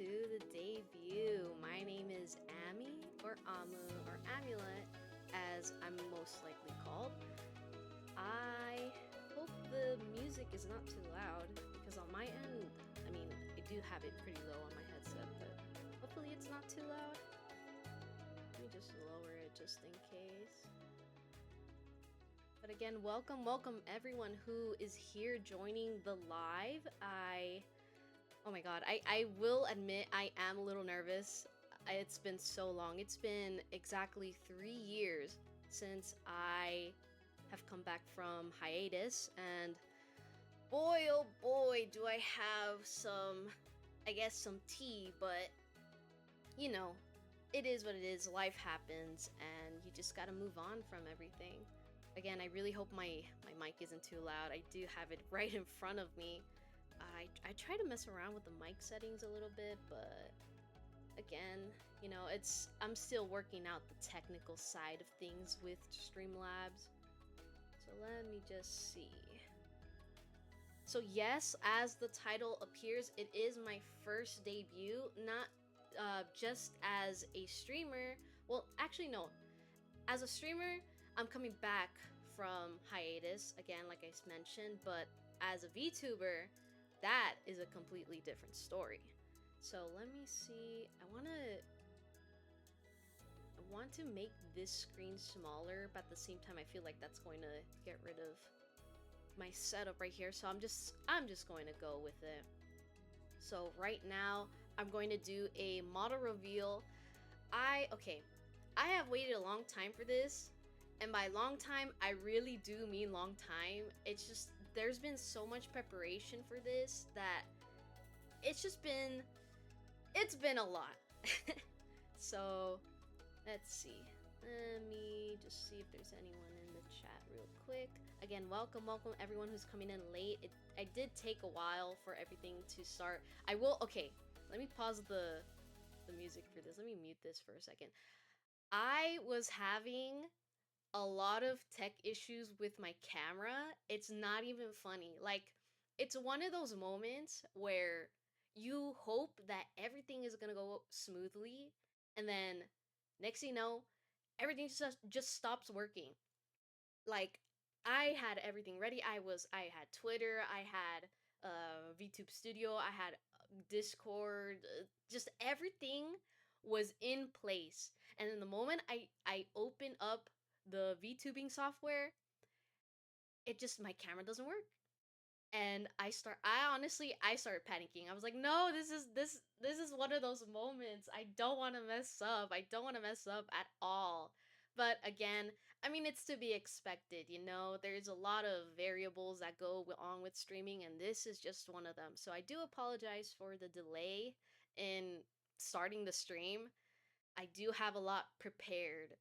to the debut. My name is Ami, or Amu, or Amulet, as I'm most likely called. I hope the music is not too loud, because on my end, I do have it pretty low on my headset, but hopefully it's not too loud. Let me just lower it just in case. But again, welcome everyone who is here joining the live. Oh my god, I will admit I am a little nervous. It's been so long. It's been exactly 3 years since I have come back from hiatus, and boy oh boy do I have some, I guess, some tea, but you know, it is what it is. Life happens, and you just gotta move on from everything. Again, I really hope my mic isn't too loud. I do have it right in front of me. I try to mess around with the mic settings a little bit, but again, I'm still working out the technical side of things with Streamlabs. So let me just see. So yes, as the title appears, it is my first debut, not just as a streamer. Well, actually no. As a streamer, I'm coming back from hiatus, again, like I mentioned, but as a VTuber, that is a completely different story. So let me see. I want to make this screen smaller, but at the same time I feel like that's going to get rid of my setup right here, so I'm just going to go with it. So right now I'm going to do a model reveal. I have waited a long time for this, and by long time I really do mean long time. It's just there's been so much preparation for this that it's been a lot. So let's see. Let me just see if there's anyone in the chat real quick. Again, welcome everyone who's coming in late. I did take a while for everything to start. Let me pause the music for this. Let me mute this for a second. I was having a lot of tech issues with my camera. It's not even funny. Like, it's one of those moments where you hope that everything is gonna go smoothly, and then next thing you know, everything just stops working. Like, I had everything ready. I had Twitter, I had VTube Studio, I had Discord, just everything was in place. And then the moment I open up the VTubing software, my camera doesn't work. And I started panicking. I was like, no, this is one of those moments. I don't want to mess up. I don't want to mess up at all. But again, it's to be expected, There's a lot of variables that go on with streaming, and this is just one of them. So I do apologize for the delay in starting the stream. I do have a lot prepared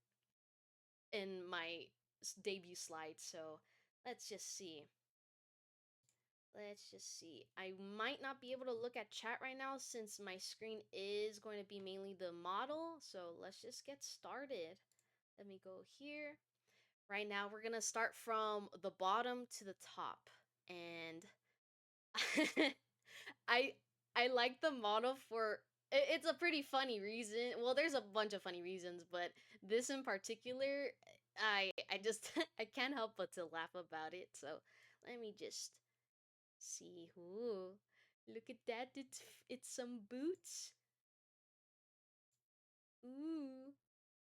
in my debut slide, so let's just see. Let's just see. I might not be able to look at chat right now since my screen is going to be mainly the model. So let's just get started. Let me go here. Right now, we're going to start from the bottom to the top. And I I like the model for it's a pretty funny reason. Well, there's a bunch of funny reasons, but this in particular, I just I can't help but to laugh about it. So let me just see. Ooh, look at that. It's some boots. Ooh.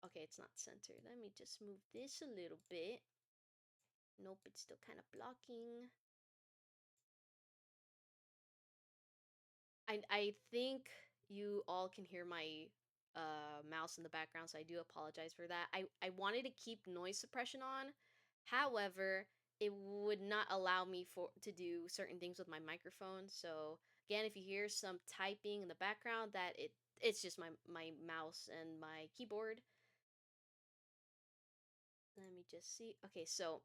Okay, it's not centered. Let me just move this a little bit. Nope, it's still kind of blocking. I think you all can hear my mouse in the background, so I do apologize for that. I wanted to keep noise suppression on. However, it would not allow me to do certain things with my microphone. So again, if you hear some typing in the background, it's just my mouse and my keyboard. Let me just see. Okay, so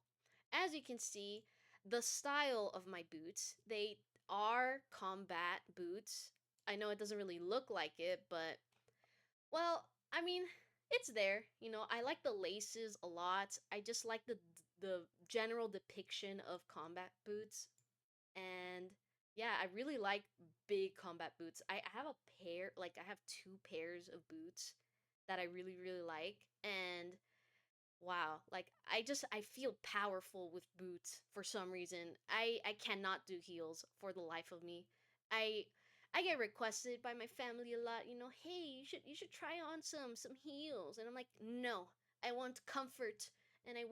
as you can see, the style of my boots, they are combat boots. I know it doesn't really look like it, but well, it's there. I like the laces a lot. I just like the general depiction of combat boots. And Yeah, I really like big combat boots. I have a pair, like I have two pairs of boots that I really, really like. And wow, like I feel powerful with boots for some reason. I cannot do heels for the life of me. I I get requested by my family a lot, hey, you should try on some heels. And I'm like, "No. I want comfort and I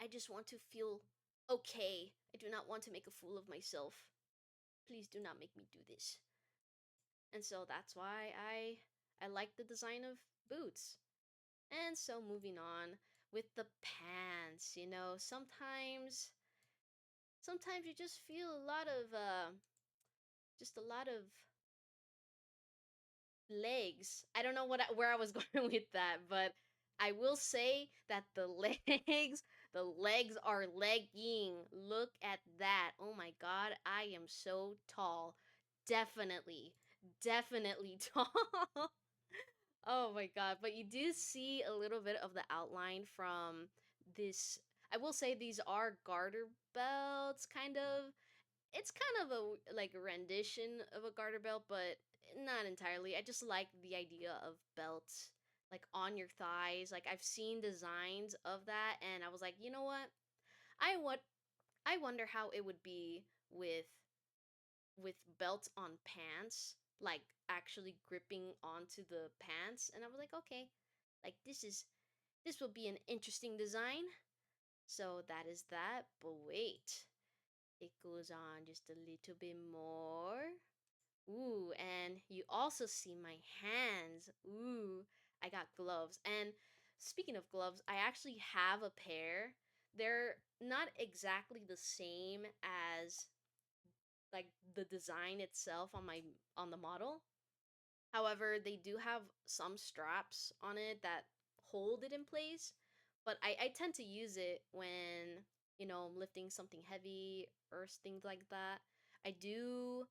just want to feel okay. I do not want to make a fool of myself. Please do not make me do this." And so that's why I like the design of boots. And so moving on with the pants, sometimes you just feel a lot of just a lot of legs. I don't know where I was going with that, but I will say that the legs are legging. Look at that. Oh my god, I am so tall. Definitely, definitely tall. Oh my god, but you do see a little bit of the outline from this. I will say these are garter belts, kind of. It's kind of a like a rendition of a garter belt, but not entirely. I just like the idea of belts like on your thighs. Like I've seen designs of that and I was like, "You know what? I what I wonder how it would be with belts on pants, like actually gripping onto the pants." And I was like, "Okay. Like this will be an interesting design." So that is that. But wait, it goes on just a little bit more. Ooh, and you also see my hands. Ooh, I got gloves. And speaking of gloves, I actually have a pair. They're not exactly the same as like the design itself on the model. However, they do have some straps on it that hold it in place. But I tend to use it when, I'm lifting something heavy or things like that. I do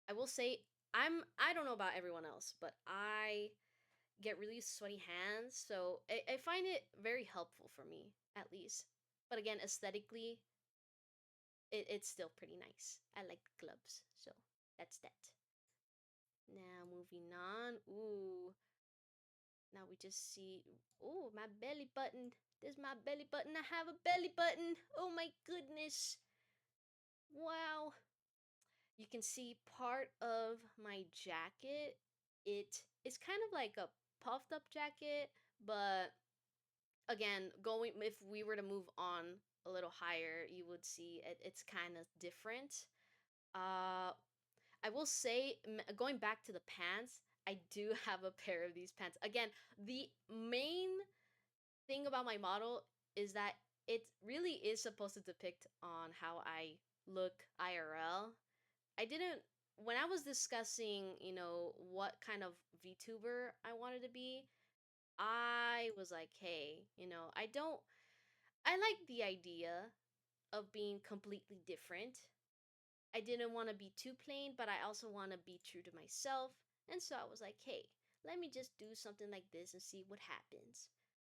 I will say I don't know about everyone else, but I get really sweaty hands, so I find it very helpful for me, at least. But again, aesthetically, it's still pretty nice. I like gloves, so that's that. Now moving on. Ooh, now we just see. Ooh, my belly button. There's my belly button. I have a belly button. Oh my goodness. Wow. You can see part of my jacket. It is kind of like a puffed up jacket, but again, going if we were to move on a little higher, you would see it's kind of different. Uh I will say, going back to the pants, I do have a pair of these pants. Again, the main thing about my model is that it really is supposed to depict on how I look IRL. I didn't when I was discussing, what kind of VTuber I wanted to be, I was like, hey, I like the idea of being completely different. I didn't want to be too plain, but I also want to be true to myself. And so I was like, hey, let me just do something like this and see what happens.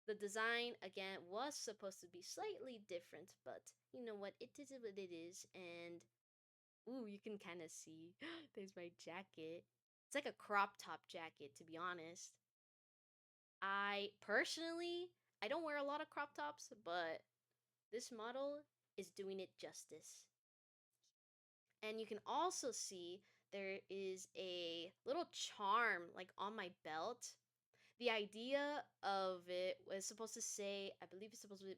The design, again, was supposed to be slightly different, but you know what? It is what it is. And ooh, you can kind of see. There's my jacket. It's like a crop top jacket, to be honest. I don't wear a lot of crop tops, but this model is doing it justice. And you can also see there is a little charm like on my belt. The idea of it was supposed to say, I believe it's supposed to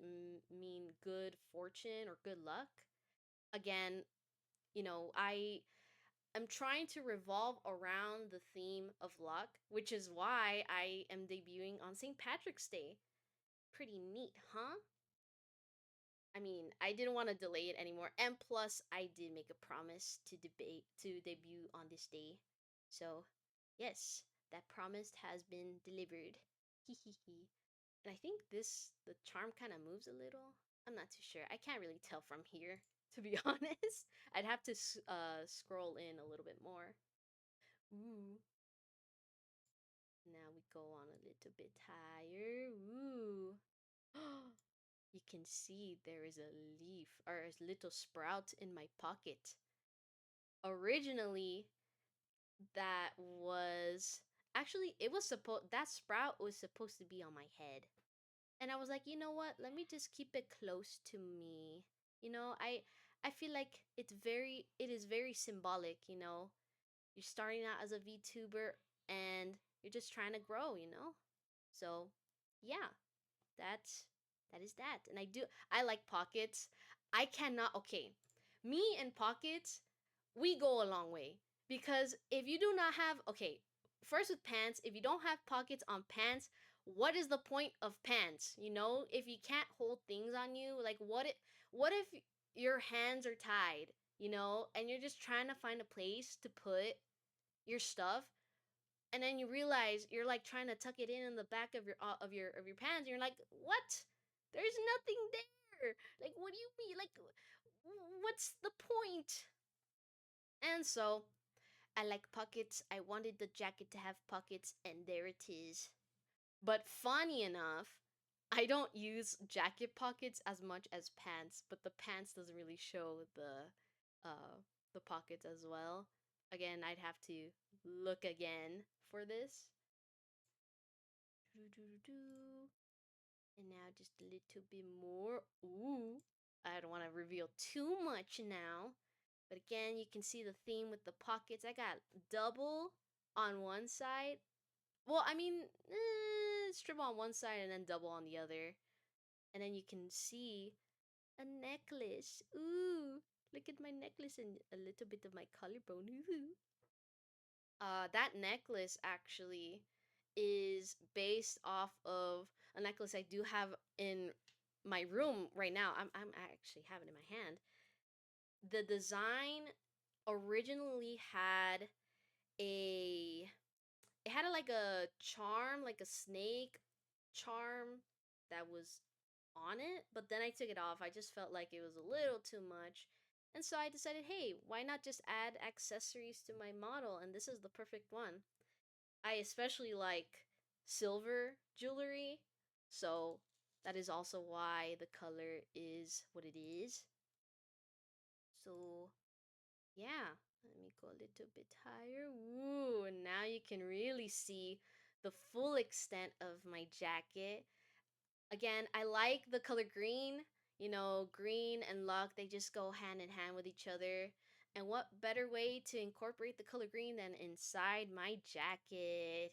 mean good fortune or good luck. Again, I'm trying to revolve around the theme of luck, which is why I am debuting on St. Patrick's Day. Pretty neat, huh? I mean, I didn't want to delay it anymore, and plus, I did make a promise to debut on this day. So, yes, that promise has been delivered. Hee hee hee. And I think the charm kind of moves a little. I'm not too sure. I can't really tell from here, to be honest. I'd have to scroll in a little bit more. Ooh. Now we go on a little bit higher. Ooh. you can see there is a leaf or a little sprout in my pocket. Originally, that was actually it was supposed that sprout was supposed to be on my head. And I was like, you know what? Let me just keep it close to me. I feel like it is very symbolic, You're starting out as a VTuber and you're just trying to grow. So, yeah, that that is that. And I like pockets. I cannot okay. Me and pockets, we go a long way. Because if you do not have okay, first with pants, if you don't have pockets on pants, what is the point of pants? If you can't hold things on you, like what if your hands are tied, and you're just trying to find a place to put your stuff, and then you realize you're like trying to tuck it in the back of your pants, and you're like, what? There's nothing there. Like, what do you mean? Like, what's the point? And so I like pockets. I wanted the jacket to have pockets, and there it is. But funny enough, I don't use jacket pockets as much as pants, but the pants doesn't really show uh the pockets as well. Again, I'd have to look again for this. And now just a little bit more. Ooh. I don't want to reveal too much now. But again, you can see the theme with the pockets. I got double on one side. Well, I mean, strip on one side and then double on the other. And then you can see a necklace. Ooh, look at my necklace and a little bit of my collarbone. Ooh. That necklace actually is based off of a necklace I do have in my room right now. I'm actually having it in my hand. The design originally had a like a charm, like a snake charm that was on it, but then I took it off. I just felt like it was a little too much. And so I decided, hey, why not just add accessories to my model? And this is the perfect one. I especially like silver jewelry, so that is also why the color is what it is. So, yeah, let me go a little bit higher. Ooh, now you can really see the full extent of my jacket. Again, I like the color green. Green and luck, they just go hand in hand with each other. And what better way to incorporate the color green than inside my jacket?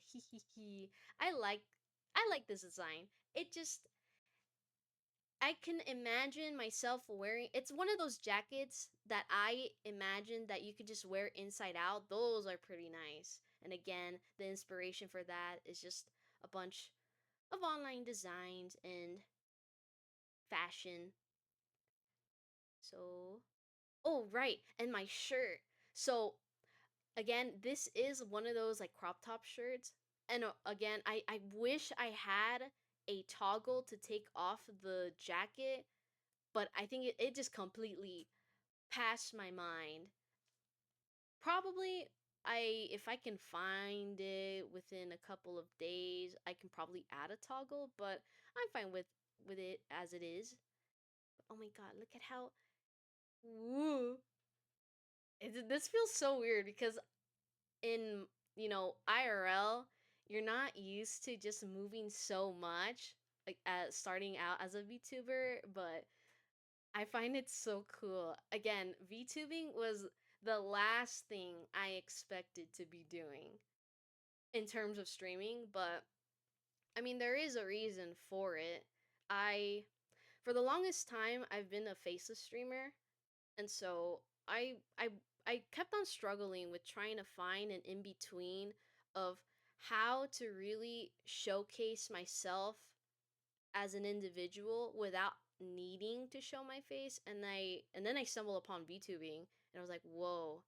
I like I like this design. It just I can imagine myself wearing it's one of those jackets that I imagine that you could just wear inside out. Those are pretty nice. And again, the inspiration for that is just a bunch of online designs and fashion. So, oh, right, and my shirt. So, again, this is one of those like crop top shirts. And again, I wish I had a toggle to take off the jacket, but I think it just completely passed my mind. Probably if I can find it within a couple of days, I can probably add a toggle, but I'm fine with it as it is. But oh my god, look at how woo. This feels so weird because in, IRL, you're not used to just moving so much like starting out as a VTuber, but I find it so cool. Again, VTubing was the last thing I expected to be doing in terms of streaming, but I mean, there is a reason for it. I, for the longest time, I've been a faceless streamer, and so I kept on struggling with trying to find an in between of how to really showcase myself as an individual without needing to show my face. And then I stumbled upon VTubing, and I was like, whoa,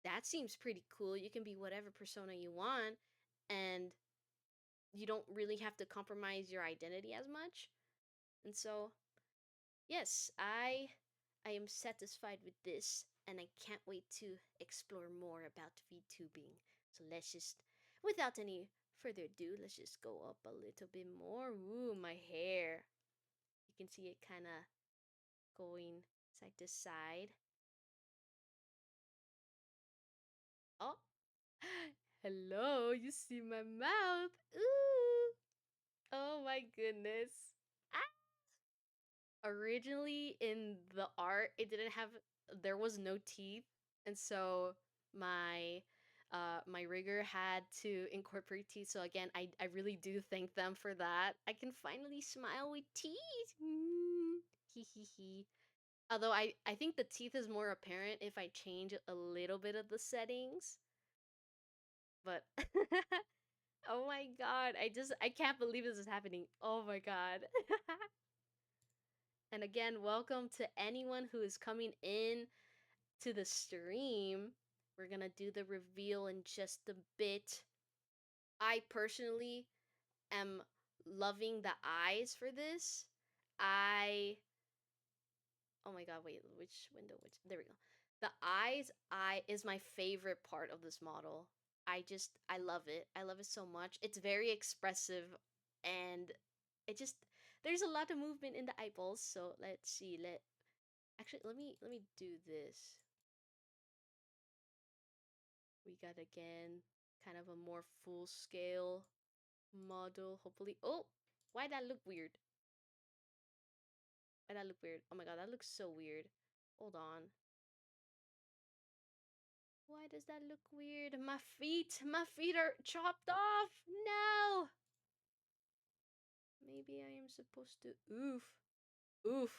that seems pretty cool. You can be whatever persona you want, and you don't really have to compromise your identity as much. And so, yes, I am satisfied with this, and I can't wait to explore more about VTubing. So let's just, without any further ado, let's just go up a little bit more. Ooh, my hair. You can see it kind of going side to side. Oh, hello, you see my mouth. Ooh. Oh my goodness. Originally in the art, there was no teeth, and so my my rigger had to incorporate teeth. So again, I really do thank them for that. I can finally smile with teeth. Hee hee hee. Although I think the teeth is more apparent if I change a little bit of the settings. But oh my god, I can't believe this is happening. Oh my god. And again, welcome to anyone who is coming in to the stream. We're gonna do the reveal in just a bit. I personally am loving the eyes for this. Oh my god, wait, which window? There we go. The eyes I is my favorite part of this model. I love it. I love it so much. It's very expressive, and it just there's a lot of movement in the eyeballs. So let's see. Let me do this. We got again kind of a more full scale model. Hopefully. Oh, why that look weird? Why that look weird? Oh my god, that looks so weird. Hold on. Why does that look weird? My feet are chopped off. No. Maybe I am supposed to. Oof. Oof.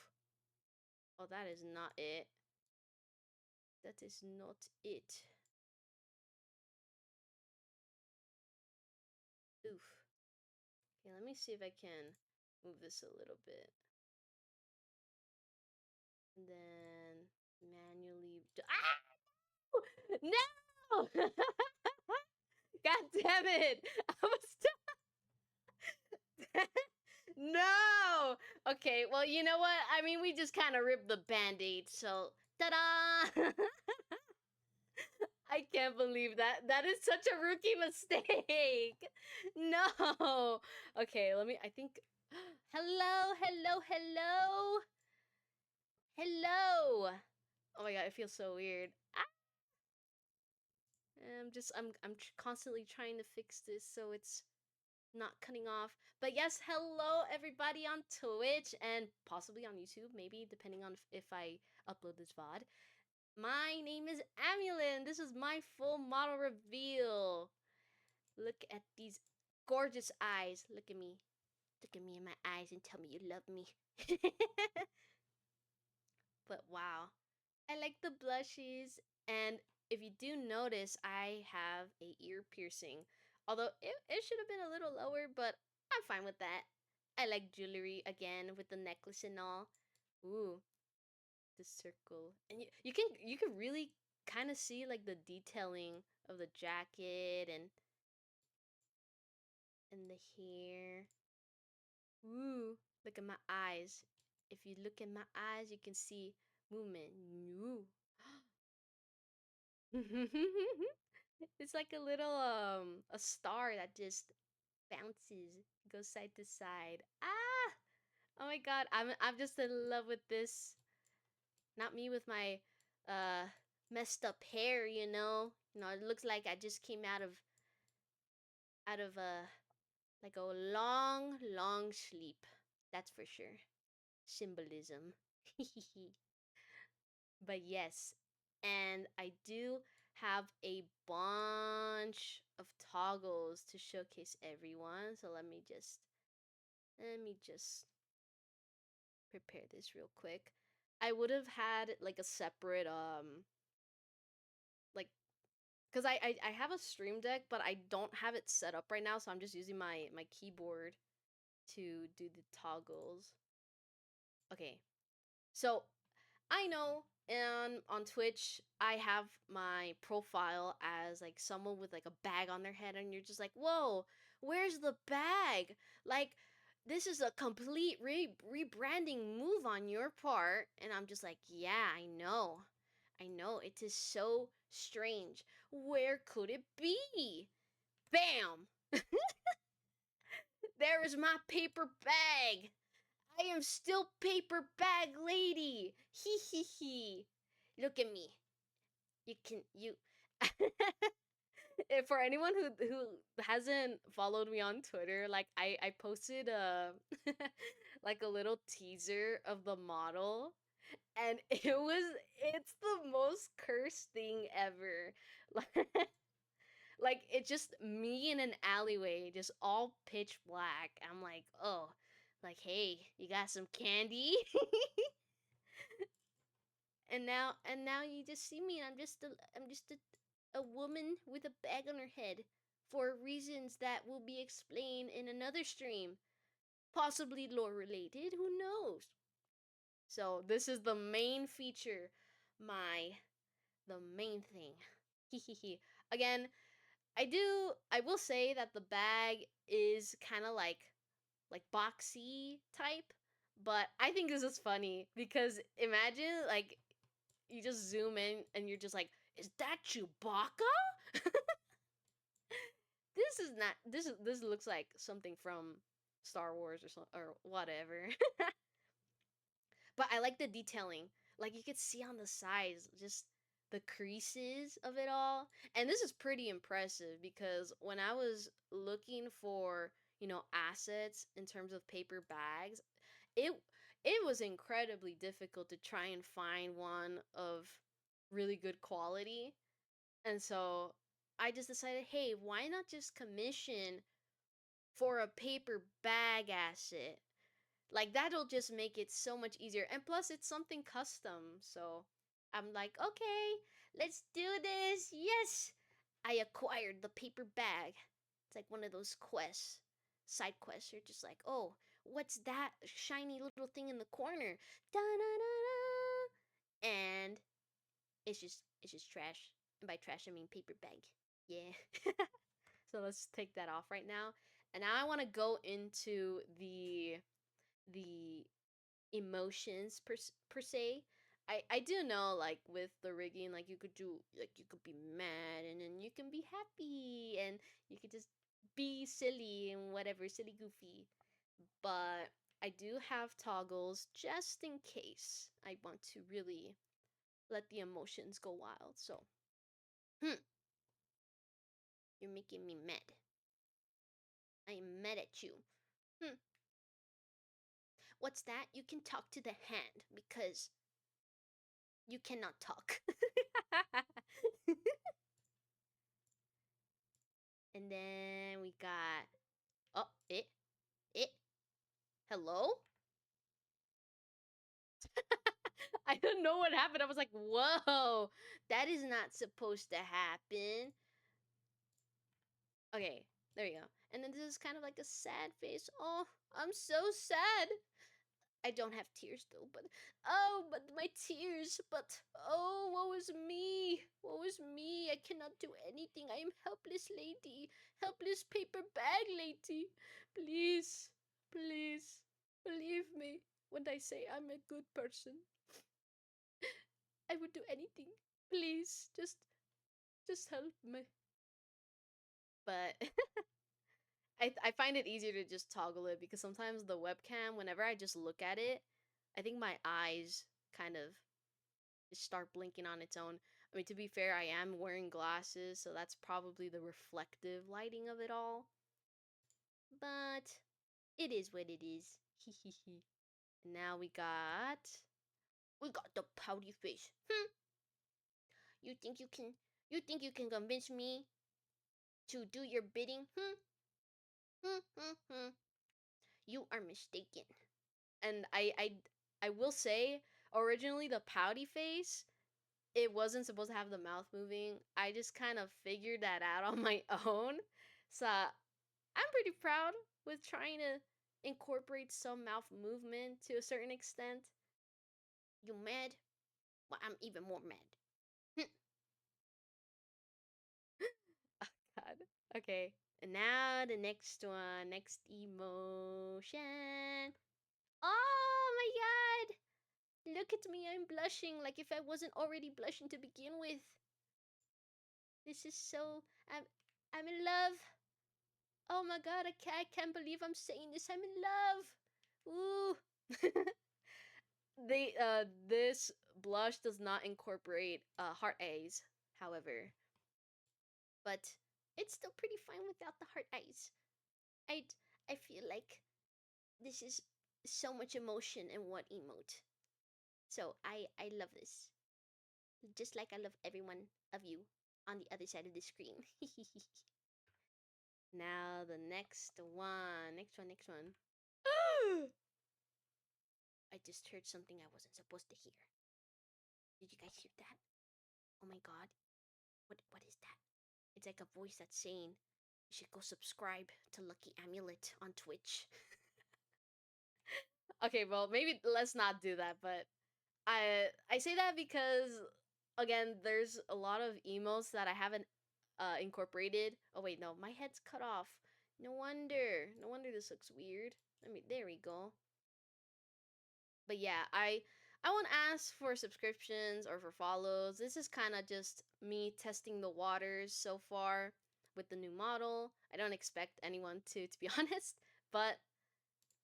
Oh, that is not it. That is not it. Oof. Okay, let me see if I can move this a little bit. And then manually. Ah! No! God damn it! I was. No! Okay, well, you know what? I mean, we just kind of ripped the band aid, so. Ta da! I can't believe that. That is such a rookie mistake. No. Okay, I think. Hello, hello, hello. Hello. Oh my god, it feels so weird. Ah! I'm constantly trying to fix this so it's not cutting off. But yes, hello everybody on Twitch and possibly on YouTube, maybe depending on if I upload this VOD. My name is Amulin. This is my full model reveal. Look at these gorgeous eyes. Look at me. Look at me in my eyes and tell me you love me. But wow. I like the blushes, and if you do notice, I have a ear piercing. Although it should have been a little lower, but I'm fine with that. I like jewelry again with the necklace and all. Ooh, the circle. And you can really kind of see like the detailing of the jacket and the hair. Ooh, look at my eyes. If you look at my eyes, you can see movement. Ooh. It's like a star that just bounces, goes side to side. Ah! Oh my god, I'm just in love with this. Not me with my uh messed up hair, you know. You know, it looks like I just came out of like a long, long sleep. That's for sure. Symbolism. But yes, and I do have a bunch of toggles to showcase everyone. So let me just prepare this real quick. I would have had like a separate like because I have a stream deck, but I don't have it set up right now, so I'm just using my keyboard to do the toggles. Okay. So I know on Twitch I have my profile as like someone with like a bag on their head, and you're just like, "Whoa, where's the bag?" Like this is a complete rebranding move on your part, and I'm just like, "Yeah, I know. I know it is so strange. Where could it be?" Bam! There is my paper bag. I am still paper bag lady. Hee hee hee. Look at me. You can you. For anyone who hasn't followed me on Twitter, like I posted a like a little teaser of the model, and it's the most cursed thing ever. Like it's just me in an alleyway, just all pitch black. I'm like, oh, like hey, you got some candy? And now you just see me, and I'm just a woman with a bag on her head for reasons that will be explained in another stream, possibly lore related. Who knows? So this is the main feature, my the main thing. Hehehe. Again, I will say that the bag is kind of like boxy type, but I think this is funny because imagine like you just zoom in and you're just like, is that Chewbacca? This looks like something from Star Wars or whatever. But I like the detailing. Like you could see on the sides just the creases of it all. And this is pretty impressive because when I was looking for, assets in terms of paper bags, it it was incredibly difficult to try and find one of really good quality. And so I just decided, hey, why not just commission for a paper bag asset? Like that'll just make it so much easier. And plus it's something custom. So I'm like, okay, let's do this. Yes. I acquired the paper bag. It's like one of those quests, side quests. You're just like, oh, what's that shiny little thing in the corner? Da da da da. And it's just trash. And by trash I mean paper bag. Yeah. So let's take that off right now. And now I want to go into the emotions per se. I do know like with the rigging, like you could be mad and then you can be happy and you could just be silly and whatever, silly goofy. But I do have toggles just in case I want to really let the emotions go wild. So, hmm, you're making me mad. I am mad at you. Hmm, what's that? You can talk to the hand because you cannot talk. And then we got it. Hello? I don't know what happened. I was like, whoa, that is not supposed to happen. Okay, there you go. And then this is kind of like a sad face. Oh, I'm so sad. I don't have tears though, but my tears, oh, woe is me. Woe is me. I cannot do anything. I am helpless lady. Helpless paper bag lady. Please, please, believe me when I say I'm a good person. I would do anything. Please, just help me. But I find it easier to just toggle it because sometimes the webcam, whenever I just look at it, I think my eyes kind of start blinking on its own. I mean, to be fair, I am wearing glasses, so that's probably the reflective lighting of it all. But it is what it is. Hehehe. Now we got the pouty face. You think you can convince me to do your bidding? You are mistaken. And I will say, originally the pouty face, it wasn't supposed to have the mouth moving. I just kind of figured that out on my own. So I'm pretty proud with trying to incorporate some mouth movement to a certain extent. You mad? Well, I'm even more mad. Oh, God. Okay. And now the next one, next emotion. Oh my god! Look at me, I'm blushing like if I wasn't already blushing to begin with. This is so. I'm in love. Oh my god, I can't believe I'm saying this. I'm in love. Ooh. This blush does not incorporate heart eyes, however, but it's still pretty fine without the heart eyes. I I feel like this is so much emotion in one emote. So I love this. Just like I love every one of you on the other side of the screen. Now the next one. Next one, next one. I just heard something I wasn't supposed to hear. Did you guys hear that? Oh my god. What is that? It's like a voice that's saying you should go subscribe to Lucky Amulet on Twitch. Okay, well maybe let's not do that, but I say that because again, there's a lot of emotes that I haven't incorporated. Oh wait, no, my head's cut off. No wonder. No wonder this looks weird. There we go. But yeah, I won't ask for subscriptions or for follows. This is kind of just me testing the waters so far with the new model. I don't expect anyone to be honest, but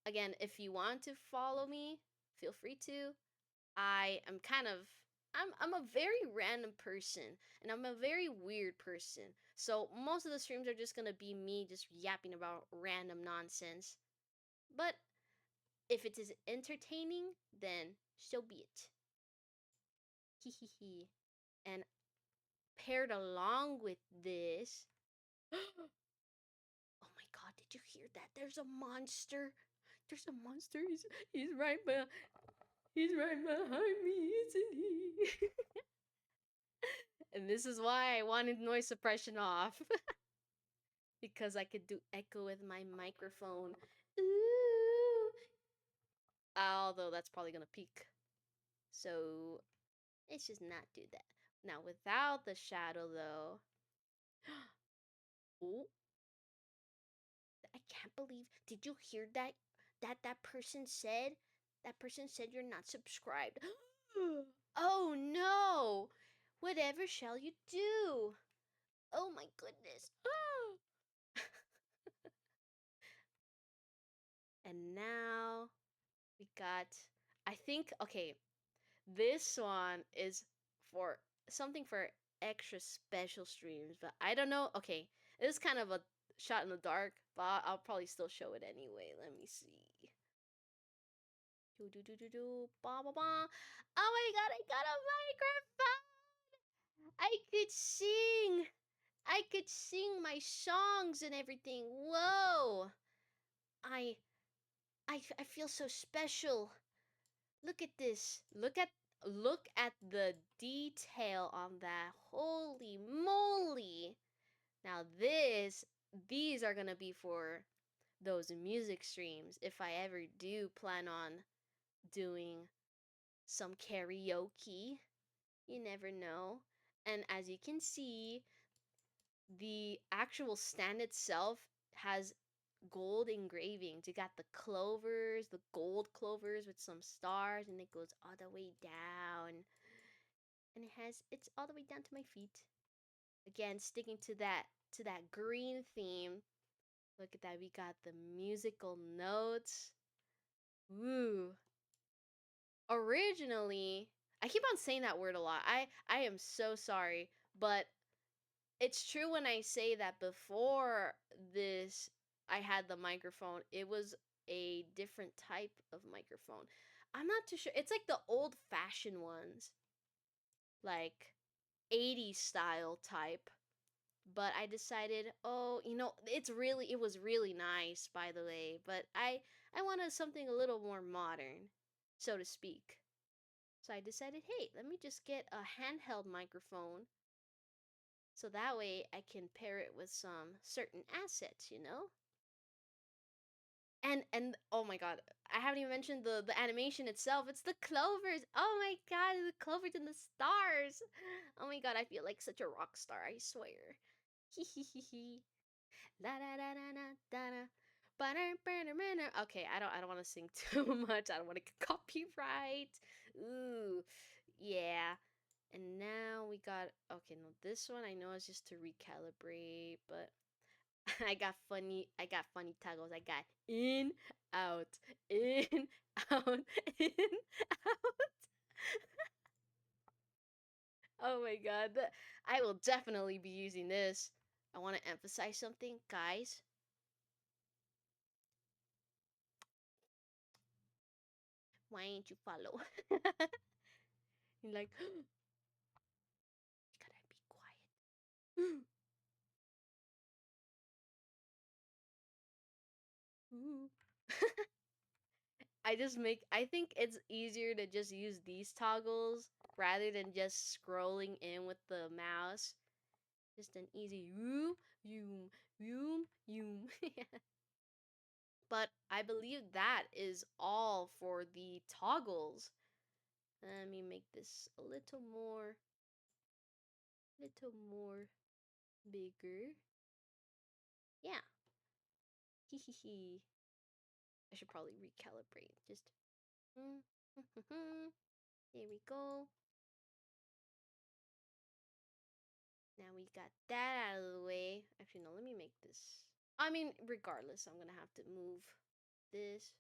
again, if you want to follow me, feel free to. I am kind of I'm a very random person and I'm a very weird person. So most of the streams are just gonna be me just yapping about random nonsense. But if it is entertaining, then so be it. Hee hee hee. And paired along with this. Oh my god, did you hear that? There's a monster. There's a monster. He's he's right behind me, isn't he? And this is why I wanted noise suppression off. Because I could do echo with my microphone. Ooh. Although that's probably gonna peak. So let's just not do that. Now without the shadow though. Oh, I can't believe. Did you hear that? That person said? That person said you're not subscribed. Oh no! Whatever shall you do? Oh my goodness. And now we got, I think, okay, this one is for something for extra special streams, but I don't know. Okay, it is kind of a shot in the dark, but I'll probably still show it anyway. Let me see. Do do do do do ba ba ba. Oh my god, I got a microphone. I could sing. I could sing my songs and everything. Whoa. I I feel so special. Look at this. Look at the detail on that. Holy moly. Now these are going to be for those music streams if I ever do plan on doing some karaoke. You never know. And as you can see, the actual stand itself has gold engravings. You got the clovers, the gold clovers with some stars, and it goes all the way down. And it's all the way down to my feet. Again, sticking to that green theme. Look at that. We got the musical notes. Woo. Originally, I keep on saying that word a lot. I am so sorry, but it's true when I say that before this I had the microphone, it was a different type of microphone. I'm not too sure. It's like the old fashioned ones, like 80s style type. But I decided, oh, it was really nice by the way, but I wanted something a little more modern, so to speak. So I decided, hey, let me just get a handheld microphone so that way I can pair it with some certain assets. And oh my god, I haven't even mentioned the animation itself. It's the clovers. Oh my god, the clovers and the stars. Oh my god, I feel like such a rock star, I swear. Hee hee hee hee. La da da da da da da. Okay, I don't want to sing too much. I don't want to get copyright. Ooh, yeah. And now we got, okay, no, this one I know is just to recalibrate, but I got funny toggles. I got in, out, in, out, in, out. Oh my god. I will definitely be using this. I want to emphasize something, guys. Why ain't you follow? You're like, you gotta be quiet. I think it's easier to just use these toggles rather than just scrolling in with the mouse. Just an easy yoom, yoom, yoom, yoom. But I believe that is all for the toggles. Let me make this a little more bigger. Yeah. Hee hee hee. I should probably recalibrate. Just. There we go. Now we got that out of the way. Actually, no, let me make this. I mean, regardless, I'm gonna have to move this.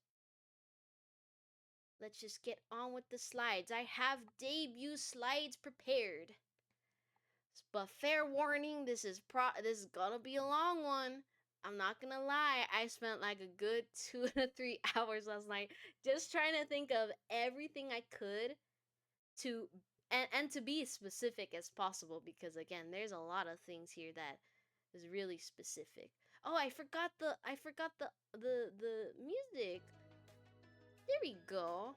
Let's just get on with the slides. I have debut slides prepared. But fair warning, this is gonna be a long one. I'm not gonna lie, I spent like a good 2 to 3 hours last night just trying to think of everything I could to and to be as specific as possible, because again, there's a lot of things here that is really specific. Oh, I forgot the music. There we go.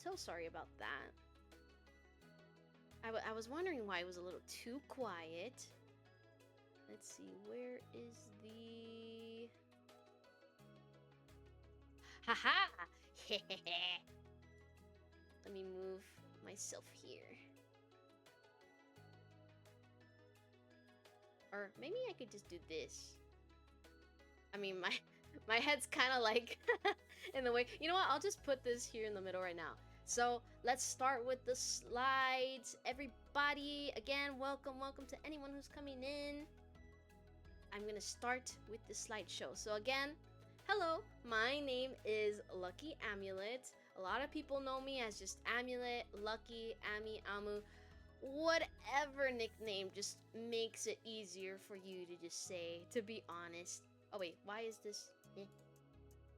So sorry about that. I was wondering why it was a little too quiet. Let's see, where is the... Haha! Let me move myself here. Or maybe I could just do this. I mean, my head's kind of like in the way. You know what? I'll just put this here in the middle right now. So let's start with the slides. Everybody, again, welcome to anyone who's coming in. I'm gonna start with the slideshow. So again, hello, my name is Lucky Amulet. A lot of people know me as just Amulet, Lucky, Ami, Amu. Whatever nickname just makes it easier for you to just say, to be honest. Oh wait, why is this?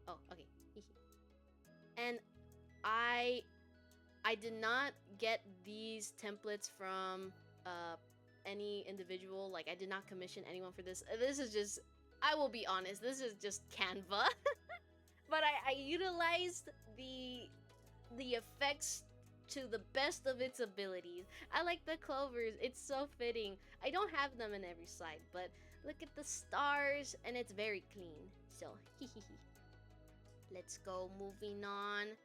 Oh, okay. And I did not get these templates from any individual. Like, I did not commission anyone for this. This is just, I will be honest, this is just Canva. But I utilized the effects to the best of its abilities. I like the clovers, it's so fitting. I don't have them in every slide, but look at the stars, and it's very clean. So, let's go, moving on.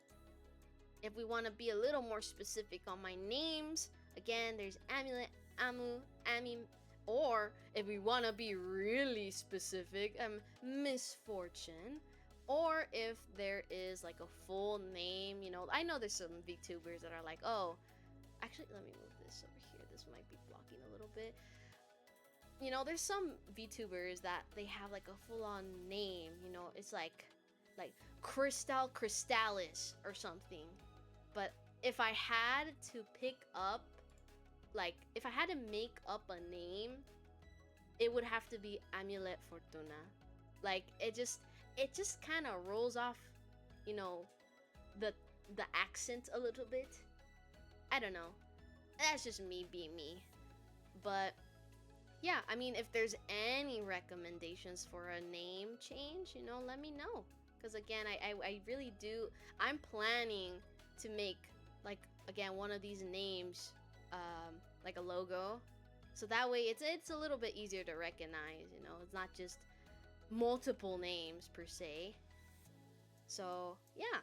If we want to be a little more specific on my names, again, there's Amulet, Amu, Ami, or if we want to be really specific, Misfortune. Or if there is like a full name, you know, I know there's some VTubers that are like, oh, actually, let me move this over here. This might be blocking a little bit. You know, there's some VTubers that they have like a full-on name, you know, it's like Crystal Crystallis or something. But if I had to pick up, like, if I had to make up a name, it would have to be Amulet Fortuna. Like, it just kind of rolls off, you know, the accent a little bit. I don't know. That's just me being me. But yeah, I mean, if there's any recommendations for a name change, you know, let me know. Because again, I really do. I'm planning to make, like, again, one of these names, like a logo. So that way it's a little bit easier to recognize, you know. It's not just multiple names per se. So yeah.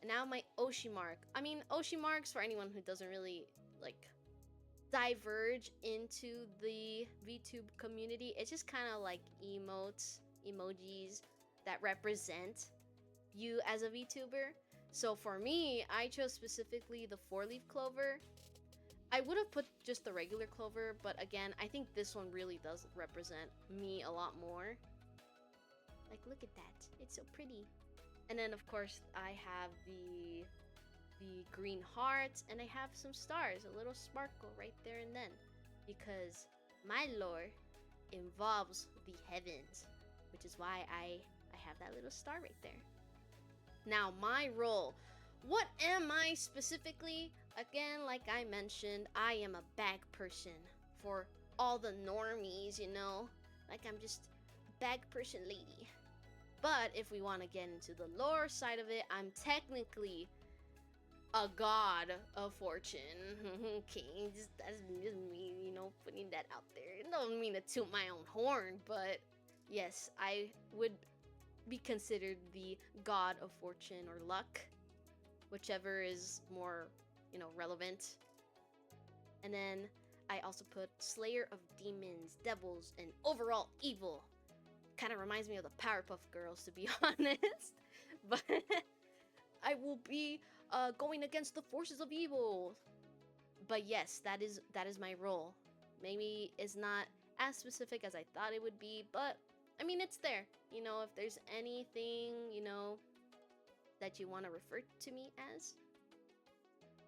And now my Oshi mark. I mean, Oshi marks, for anyone who doesn't really like diverge into the VTube community, it's just kind of like emojis that represent you as a VTuber. So for me, I chose specifically the 4-leaf clover. I would have put just the regular clover, but again, I think this one really does represent me a lot more. Like, look at that. It's so pretty. And then, of course, I have the green hearts, and I have some stars, a little sparkle right there and then. Because my lore involves the heavens, which is why I have that little star right there. Now, my role. What am I specifically? Again, like I mentioned, I am a bag person for all the normies, you know? Like, I'm just a bag person lady. But if we want to get into the lore side of it, I'm technically a god of fortune. Okay, that's just me, you know, putting that out there. I don't mean to toot my own horn, but yes, I would be considered the god of fortune or luck, whichever is more, you know, relevant. And then I also put Slayer of Demons, Devils, and Overall Evil. Kind of reminds me of the Powerpuff Girls, to be honest. But I will be going against the forces of evil. But yes, that is my role. Maybe it's not as specific as I thought it would be, but I mean it's there. You know, if there's anything, you know, that you want to refer to me as.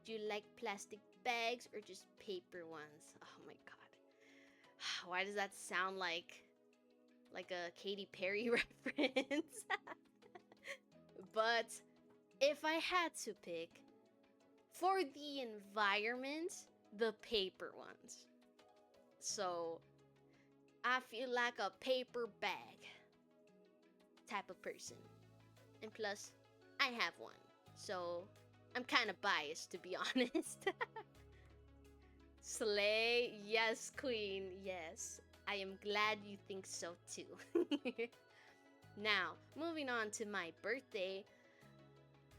Do you like plastic bags or just paper ones? Oh my god. Why does that sound like a Katy Perry reference? But if I had to pick for the environment, the paper ones. So I feel like a paper bag type of person. And plus, I have one. So I'm kind of biased, to be honest. Slay, yes, queen, yes. I am glad you think so too. Now, moving on to my birthday.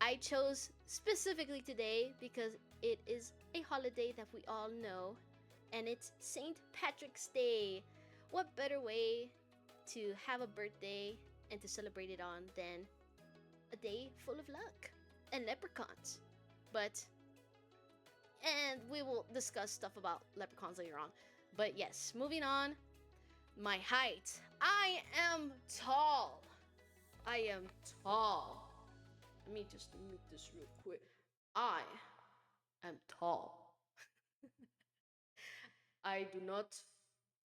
I chose specifically today because it is a holiday that we all know, and it's St. Patrick's Day. What better way to have a birthday and to celebrate it on than a day full of luck and leprechauns? And we will discuss stuff about leprechauns later on. But yes, moving on. My height. I am tall. I am tall. Let me just mute this real quick. I am tall. I do not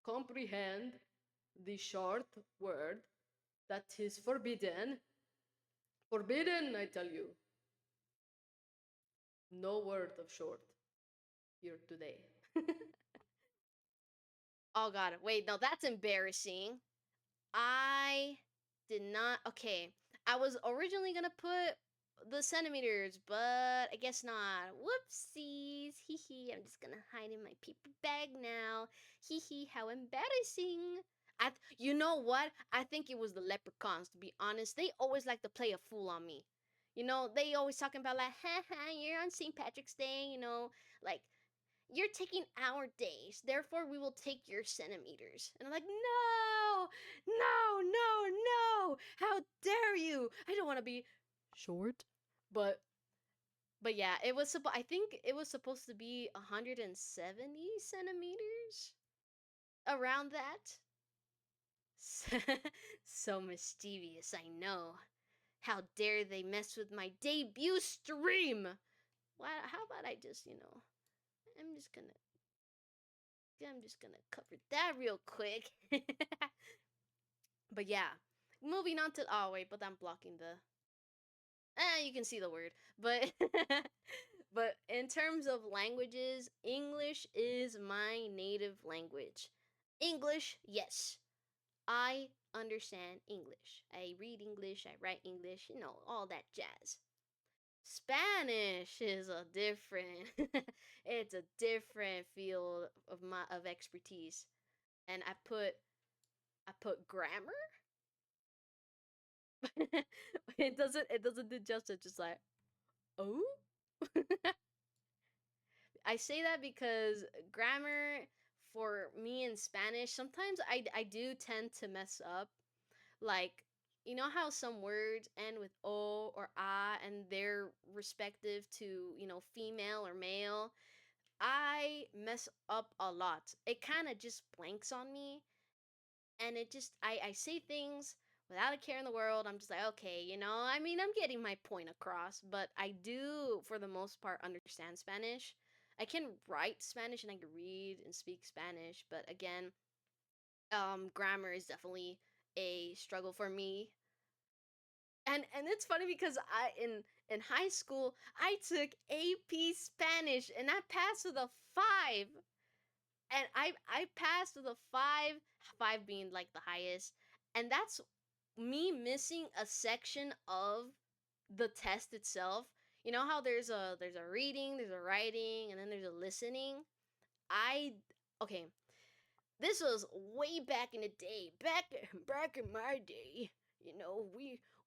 comprehend the short word that is forbidden. Forbidden, I tell you. No word of short here today. Oh god, wait, no, that's embarrassing. I did not. Okay, I was originally gonna put the centimeters, but I guess not. Whoopsies. Hee hee. I'm just gonna hide in my paper bag now. Hee hee. How embarrassing. You know what? I think it was the leprechauns, to be honest. They always like to play a fool on me. You know, they always talking about like, haha, you're on St. Patrick's Day, you know, like you're taking our days, therefore we will take your centimeters. And I'm like, no, no, no, no. How dare you? I don't want to be short. But yeah, I think it was supposed to be 170 centimeters around that. So mischievous, I know. How dare they mess with my debut stream? Why? How about I just, you know, I'm just gonna cover that real quick. But yeah, moving on to wait, but I'm blocking the. You can see the word, but but in terms of languages, English is my native language. English, yes, I understand English. I read English, I write English, you know, all that jazz. Spanish is a different it's a different field of expertise. And I put grammar. It doesn't do justice, just like, oh. I say that because grammar for me in Spanish, sometimes I do tend to mess up. Like, you know how some words end with o or a and they're respective to, you know, female or male. I mess up a lot. It kind of just blanks on me, and it just I say things without a care in the world. I'm just like, okay, I mean, I'm getting my point across, but I do for the most part understand Spanish. I can write Spanish and I can read and speak Spanish, but again, grammar is definitely a struggle for me. And it's funny because in high school I took AP Spanish and I passed with a 5. And I passed with a 5, 5 being like the highest. And that's me missing a section of the test itself. You know how there's a reading, there's a writing, and then there's a listening? I Okay, this was way back in the day. Back in my day,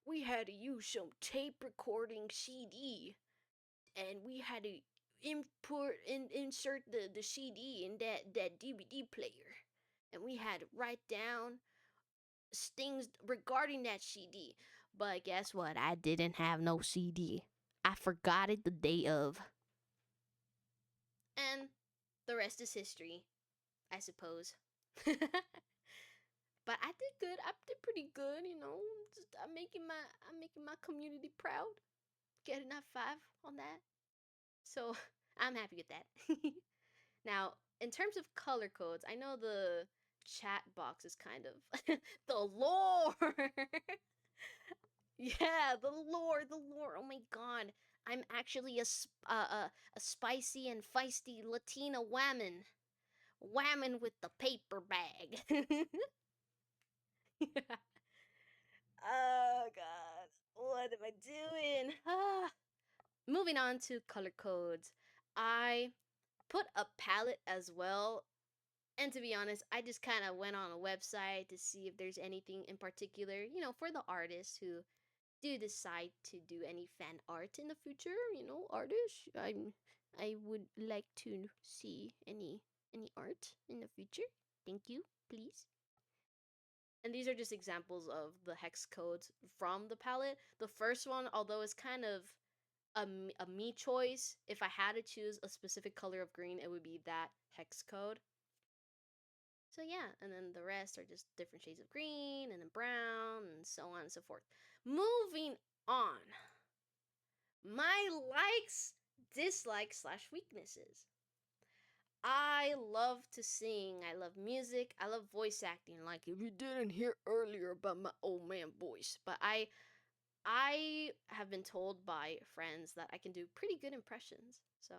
we had to use some tape recording CD, and we had to insert the CD in that DVD player, and we had to write down things regarding that CD. But guess what? I didn't have no CD. I forgot it the day of, and the rest is history, I suppose. But I did good. I did pretty good, Just, I'm making my community proud. Getting that 5 on that. So I'm happy with that. Now, in terms of color codes, I know the chat box is kind of the lore. Yeah, the lore. Oh my god, I'm actually a spicy and feisty Latina whammon with the paper bag. Oh god, what am I doing? Moving on to color codes, I put a palette as well. And to be honest, I just kind of went on a website to see if there's anything in particular, for the artists who do decide to do any fan art in the future. Artists, I would like to see any art in the future. Thank you, please. And these are just examples of the hex codes from the palette. The first one, although it's kind of a me choice, if I had to choose a specific color of green, it would be that hex code. So yeah, and then the rest are just different shades of green and then brown and so on and so forth. Moving on. My likes, dislikes slash weaknesses. I love to sing. I love music. I love voice acting. Like if you didn't hear earlier about my old man voice, but I have been told by friends that I can do pretty good impressions. So,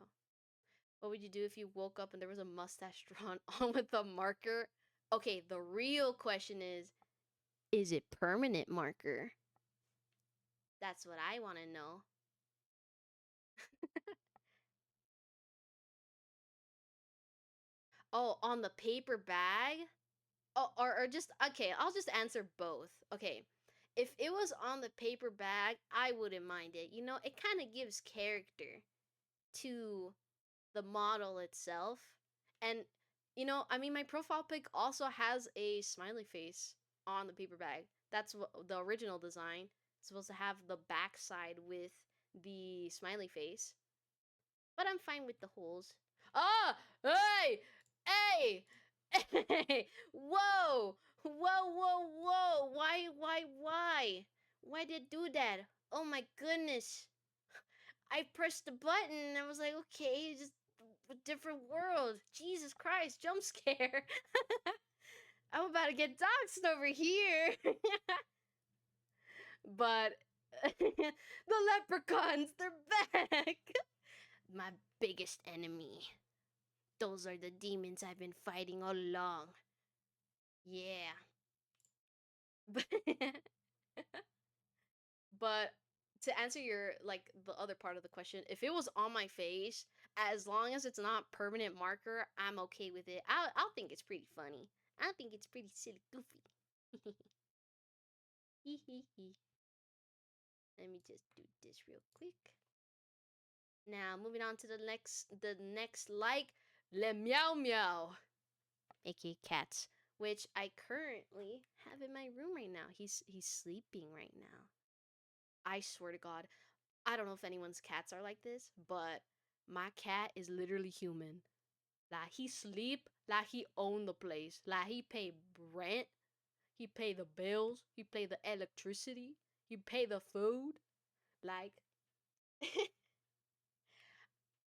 what would you do if you woke up and there was a mustache drawn on with a marker? Okay, the real question is it permanent marker? That's what I want to know. Oh, on the paper bag? Oh, or just okay, I'll just answer both. Okay. If it was on the paper bag, I wouldn't mind it. It kind of gives character to the model itself. And I mean my profile pic also has a smiley face on the paper bag. That's what the original design. It's supposed to have the backside with the smiley face. But I'm fine with the holes. Ah! Hey! Hey! Hey! Whoa! Whoa, whoa, whoa! Why? Why did it do that? Oh my goodness. I pressed the button and I was like, okay, just a different world. Jesus Christ, jump scare. I'm about to get doxxed over here. But the leprechauns, they're back. My biggest enemy. Those are the demons I've been fighting all along. Yeah. But to answer your like the other part of the question, if it was on my face, as long as it's not permanent marker, I'm okay with it. I'll think it's pretty funny. I think it's pretty silly goofy. Hee hee hee. Let me just do this real quick. Now moving on to the next like le meow meow, aka cats, which I currently have in my room right now. He's sleeping right now. I swear to God, I don't know if anyone's cats are like this, but my cat is literally human. Like he sleep like he own the place. Like he pay rent, he pay the bills, he pay the electricity, he pay the food. Like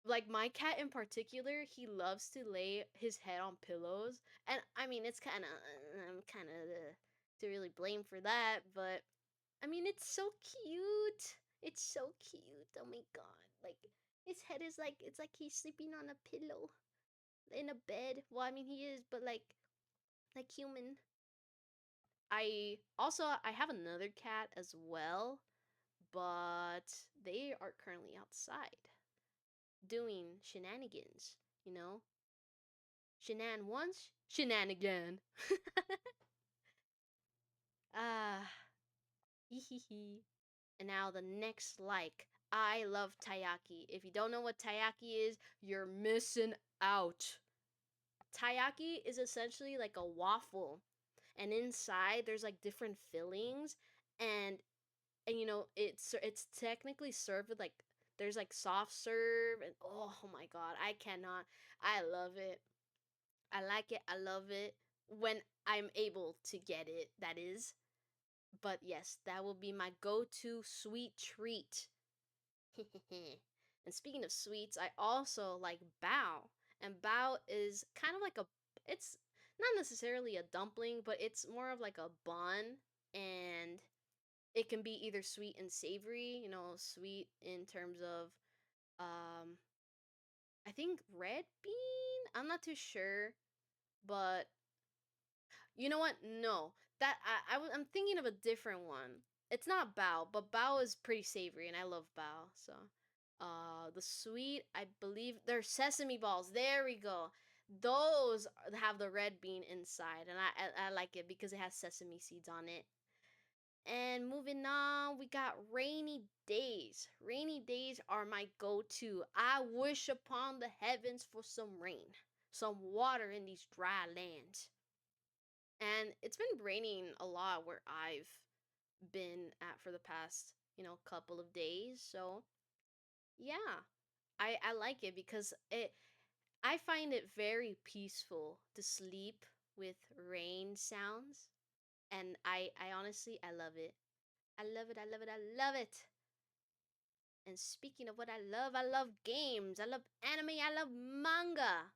like my cat in particular, he loves to lay his head on pillows, and I mean it's kind of I'm kind of to really blame for that, but I mean it's so cute. It's so cute. Oh my god! Like his head is like it's like he's sleeping on a pillow in a bed. Well, I mean he is, but like human. I have another cat as well, but they are currently outside doing shenanigans, you know? Shenan once, shenan again. Ah, hee hee hee. And now the next like. I love taiyaki. If you don't know what taiyaki is, you're missing out. Taiyaki is essentially like a waffle, and inside there's like different fillings, and it's technically served with like there's like soft serve, and oh my god, I cannot. I love it. I like it. I love it when I'm able to get it, that is. But yes, that will be my go-to sweet treat. And speaking of sweets, I also like bao. And bao is kind of like a it's not necessarily a dumpling, but it's more of like a bun, and it can be either sweet and savory, sweet in terms of um I think red bean. I'm not too sure, but you know what? No, that I'm thinking of a different one. It's not bao, but bao is pretty savory, and I love bao. So, the sweet, I believe they're sesame balls. There we go. Those have the red bean inside, and I like it because it has sesame seeds on it. And moving on, we got rainy days. Rainy days are my go-to. I wish upon the heavens for some rain, some water in these dry lands. And it's been raining a lot where I've been at for the past, couple of days. So, yeah. I like it because I find it very peaceful to sleep with rain sounds, and I honestly I love it. I love it. I love it. I love it. And speaking of what I love games. I love anime. I love manga.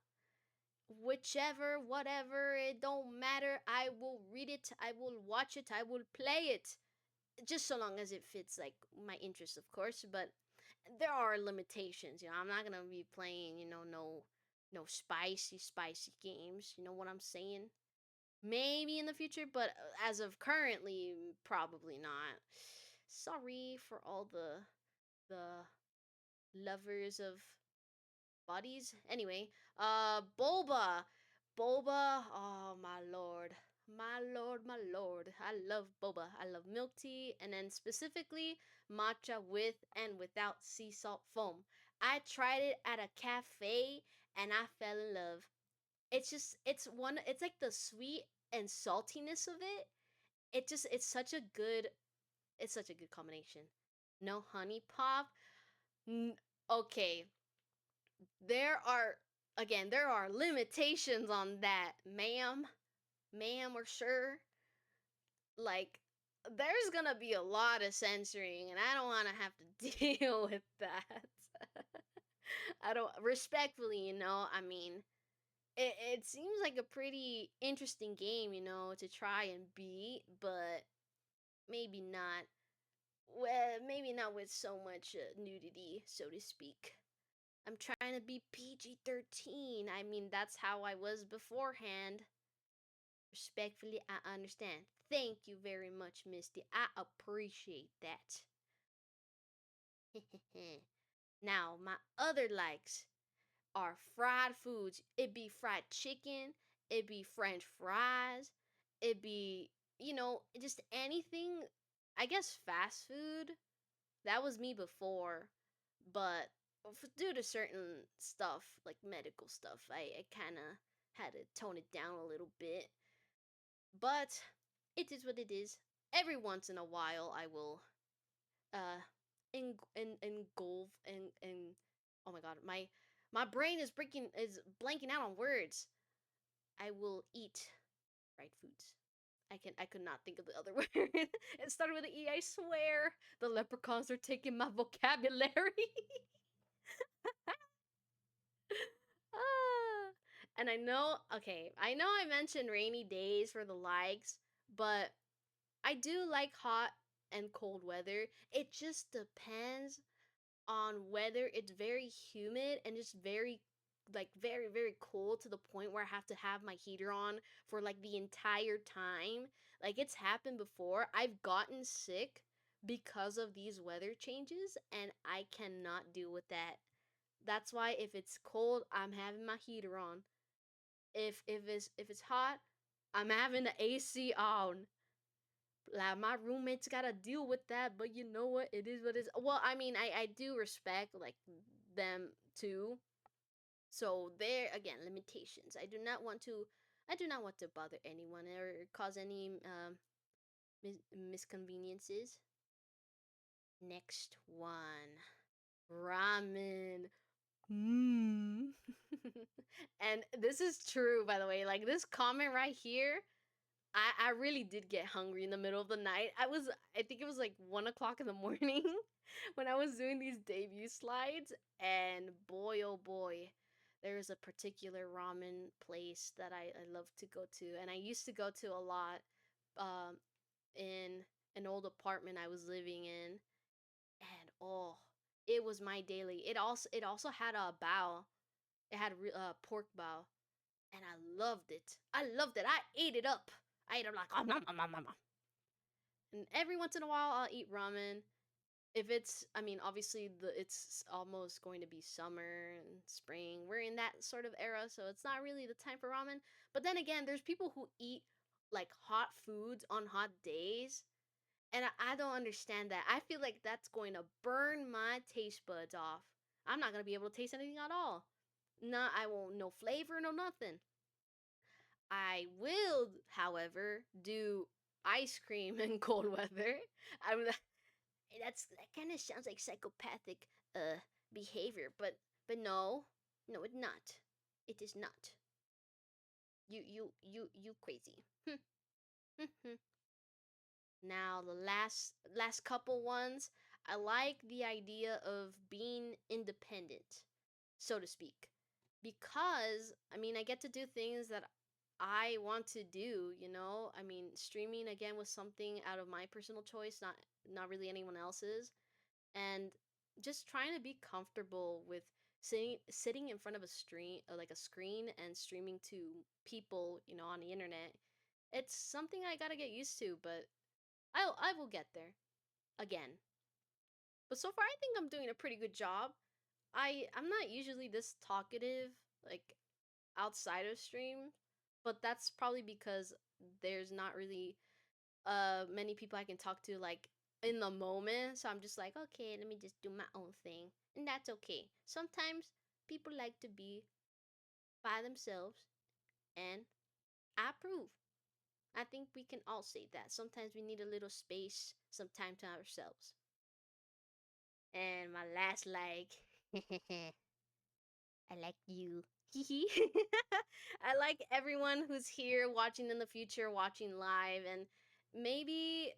Whichever, whatever, it don't matter. I will read it. I will watch it. I will play it. Just so long as it fits like my interests, of course. But there are limitations. I'm not gonna be playing, no spicy games. You know what I'm saying? Maybe in the future, but as of currently, probably not. Sorry for all the lovers of bodies. Anyway, boba. Oh my lord, my lord, my lord. I love boba. I love milk tea, and then specifically matcha with and without sea salt foam. I tried it at a cafe, and I fell in love. It's like the sweet and saltiness of it. It's such a good combination. No honey pop. N- okay, there are limitations on that, ma'am or sir. Like, there's gonna be a lot of censoring, and I don't want to have to deal with that. I don't respectfully, I mean, it seems like a pretty interesting game, to try and beat, but maybe not. Well, maybe not with so much nudity, so to speak. I'm trying to be PG-13. I mean, that's how I was beforehand. Respectfully, I understand. Thank you very much, Misty. I appreciate that. Now, my other likes are fried foods. It be fried chicken, it be french fries, it be, just anything. I guess fast food. That was me before, but due to certain stuff, like medical stuff, I kind of had to tone it down a little bit. But it is what it is. Every once in a while, I will uh engulf and Oh my god, my brain is blanking out on words. I will eat fried foods. I could not think of the other word. It started with an E, I swear. The leprechauns are taking my vocabulary. Ah. And I know I mentioned rainy days for the likes, but I do like hot and cold weather. It just depends on whether it's very humid and just very very cold to the point where I have to have my heater on for like the entire time. Like it's happened before. I've gotten sick because of these weather changes and I cannot deal with that. That's why if it's cold, I'm having my heater on. If it's hot, I'm having the AC on. Like my roommates gotta deal with that, but you know what? It is what it is. Well, I mean, I do respect like them too. So there again, limitations. I do not want to bother anyone or cause any misconveniences. Next one, ramen. Hmm. And this is true, by the way. Like this comment right here, I really did get hungry in the middle of the night. I think it was like 1 o'clock in the morning when I was doing these debut slides, and boy oh boy, there's a particular ramen place that I love to go to, and I used to go to a lot um in an old apartment I was living in, and oh, it was my daily. It also had a bao. It had pork bao, and I loved it. I loved it. I ate it up. I ate it like nom, nom, nom, nom, nom. And every once in a while I'll eat ramen. If it's, I mean, obviously it's almost going to be summer and spring. We're in that sort of era, so it's not really the time for ramen. But then again, there's people who eat like hot foods on hot days, and I don't understand that. I feel like that's going to burn my taste buds off. I'm not gonna be able to taste anything at all. No, I won't. No flavor, no nothing. I will, however, do ice cream in cold weather. I'm that kind of sounds like psychopathic behavior, but no, no, it's not. It is not. You crazy. Now the last couple ones, I like the idea of being independent, so to speak. Because I mean, I get to do things that I want to do, you know? I mean, streaming again was something out of my personal choice, not really anyone else's. And just trying to be comfortable with sitting in front of a screen and streaming to people, you know, on the internet. It's something I got to get used to, but I will get there again. But so far I think I'm doing a pretty good job. I'm not usually this talkative like outside of stream, but that's probably because there's not really many people I can talk to like in the moment. So I'm just like, okay, let me just do my own thing. And that's okay. Sometimes people like to be by themselves, and I approve. I think we can all say that. Sometimes we need a little space, some time to ourselves. And my last like I like you. I like everyone who's here watching in the future, watching live, and maybe,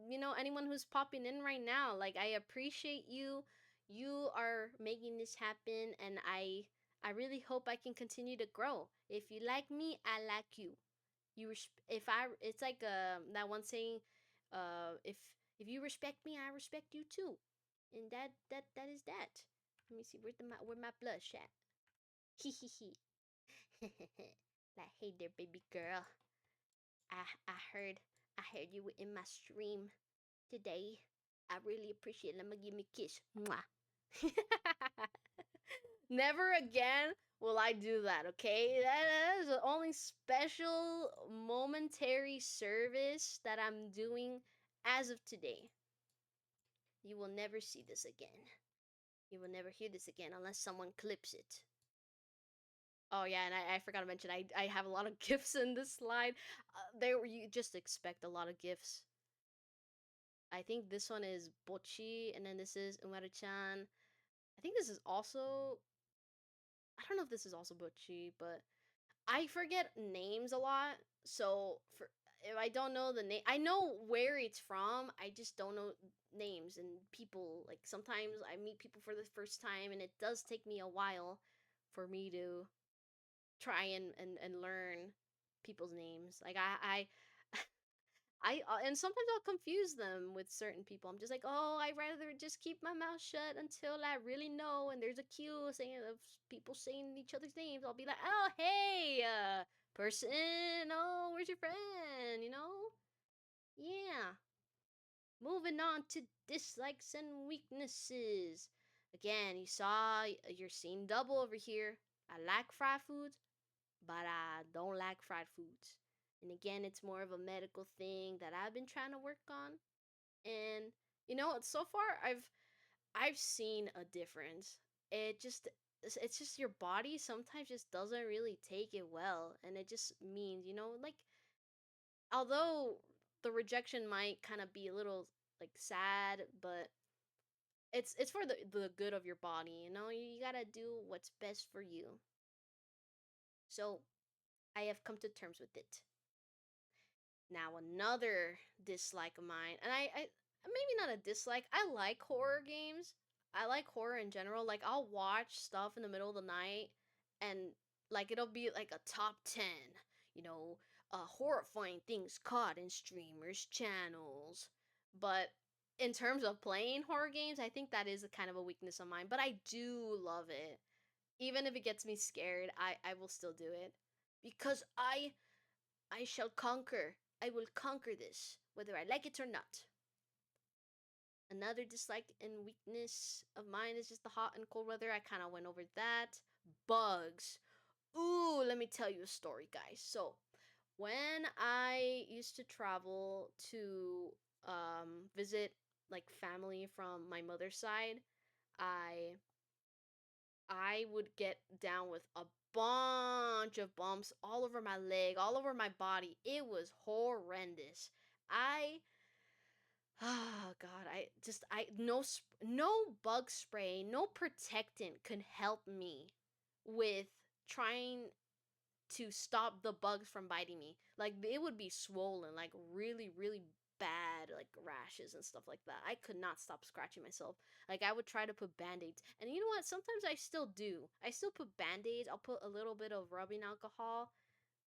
you know, anyone who's popping in right now. Like, I appreciate you. You are making this happen, and I really hope I can continue to grow. If you like me, I like you. If I, it's like that one saying, if you respect me, I respect you too, and that is that. Let me see where my blush at. Hee hee hee. Like, hey there, baby girl. I heard you were in my stream today. I really appreciate it. Let me give me a kiss. Mwah. Never again will I do that, okay? That is the only special momentary service that I'm doing as of today. You will never see this again. You will never hear this again unless someone clips it. Oh yeah, and I forgot to mention I have a lot of gifts in this slide. There you just expect a lot of gifts. I think this one is Bochi, and then this is Umaru-chan. I think this is also, I don't know if this is also butchy, but I forget names a lot. So for if I don't know the name, I know where it's from. I just don't know names and people. Like sometimes I meet people for the first time, and it does take me a while for me to try and learn people's names. Like and sometimes I'll confuse them with certain people. I'm just like, oh, I'd rather just keep my mouth shut until I really know. And there's a queue saying of people saying each other's names. I'll be like, oh, hey, person. Oh, where's your friend? Yeah. Moving on to dislikes and weaknesses. Again, you saw you're seeing double over here. I like fried foods, but I don't like fried foods. And again, it's more of a medical thing that I've been trying to work on. And so far I've seen a difference. It's just your body sometimes just doesn't really take it well, and it just means, like although the rejection might kind of be a little like sad, but it's for the good of your body, you got to do what's best for you. So, I have come to terms with it. Now another dislike of mine, and I maybe not a dislike. I like horror games. I like horror in general. Like I'll watch stuff in the middle of the night, and like it'll be like a top 10, you know, horrifying things caught in streamers' channels. But in terms of playing horror games, I think that is a kind of a weakness of mine. But I do love it. Even if it gets me scared, I will still do it because I shall conquer. I will conquer this, whether I like it or not. Another dislike and weakness of mine is just the hot and cold weather. I kind of went over that. Bugs. Ooh, let me tell you a story, guys. So, when I used to travel to visit like family from my mother's side, I I would get down with a bunch of bumps all over my leg, all over my body. It was horrendous. I Oh god, I no bug spray, no protectant could help me with trying to stop the bugs from biting me. Like it would be swollen, like really, really bad, like rashes and stuff like that. I could not stop scratching myself. Like I would try to put band-aids. And you know what? Sometimes I still do. I still put band-aids. I'll put a little bit of rubbing alcohol.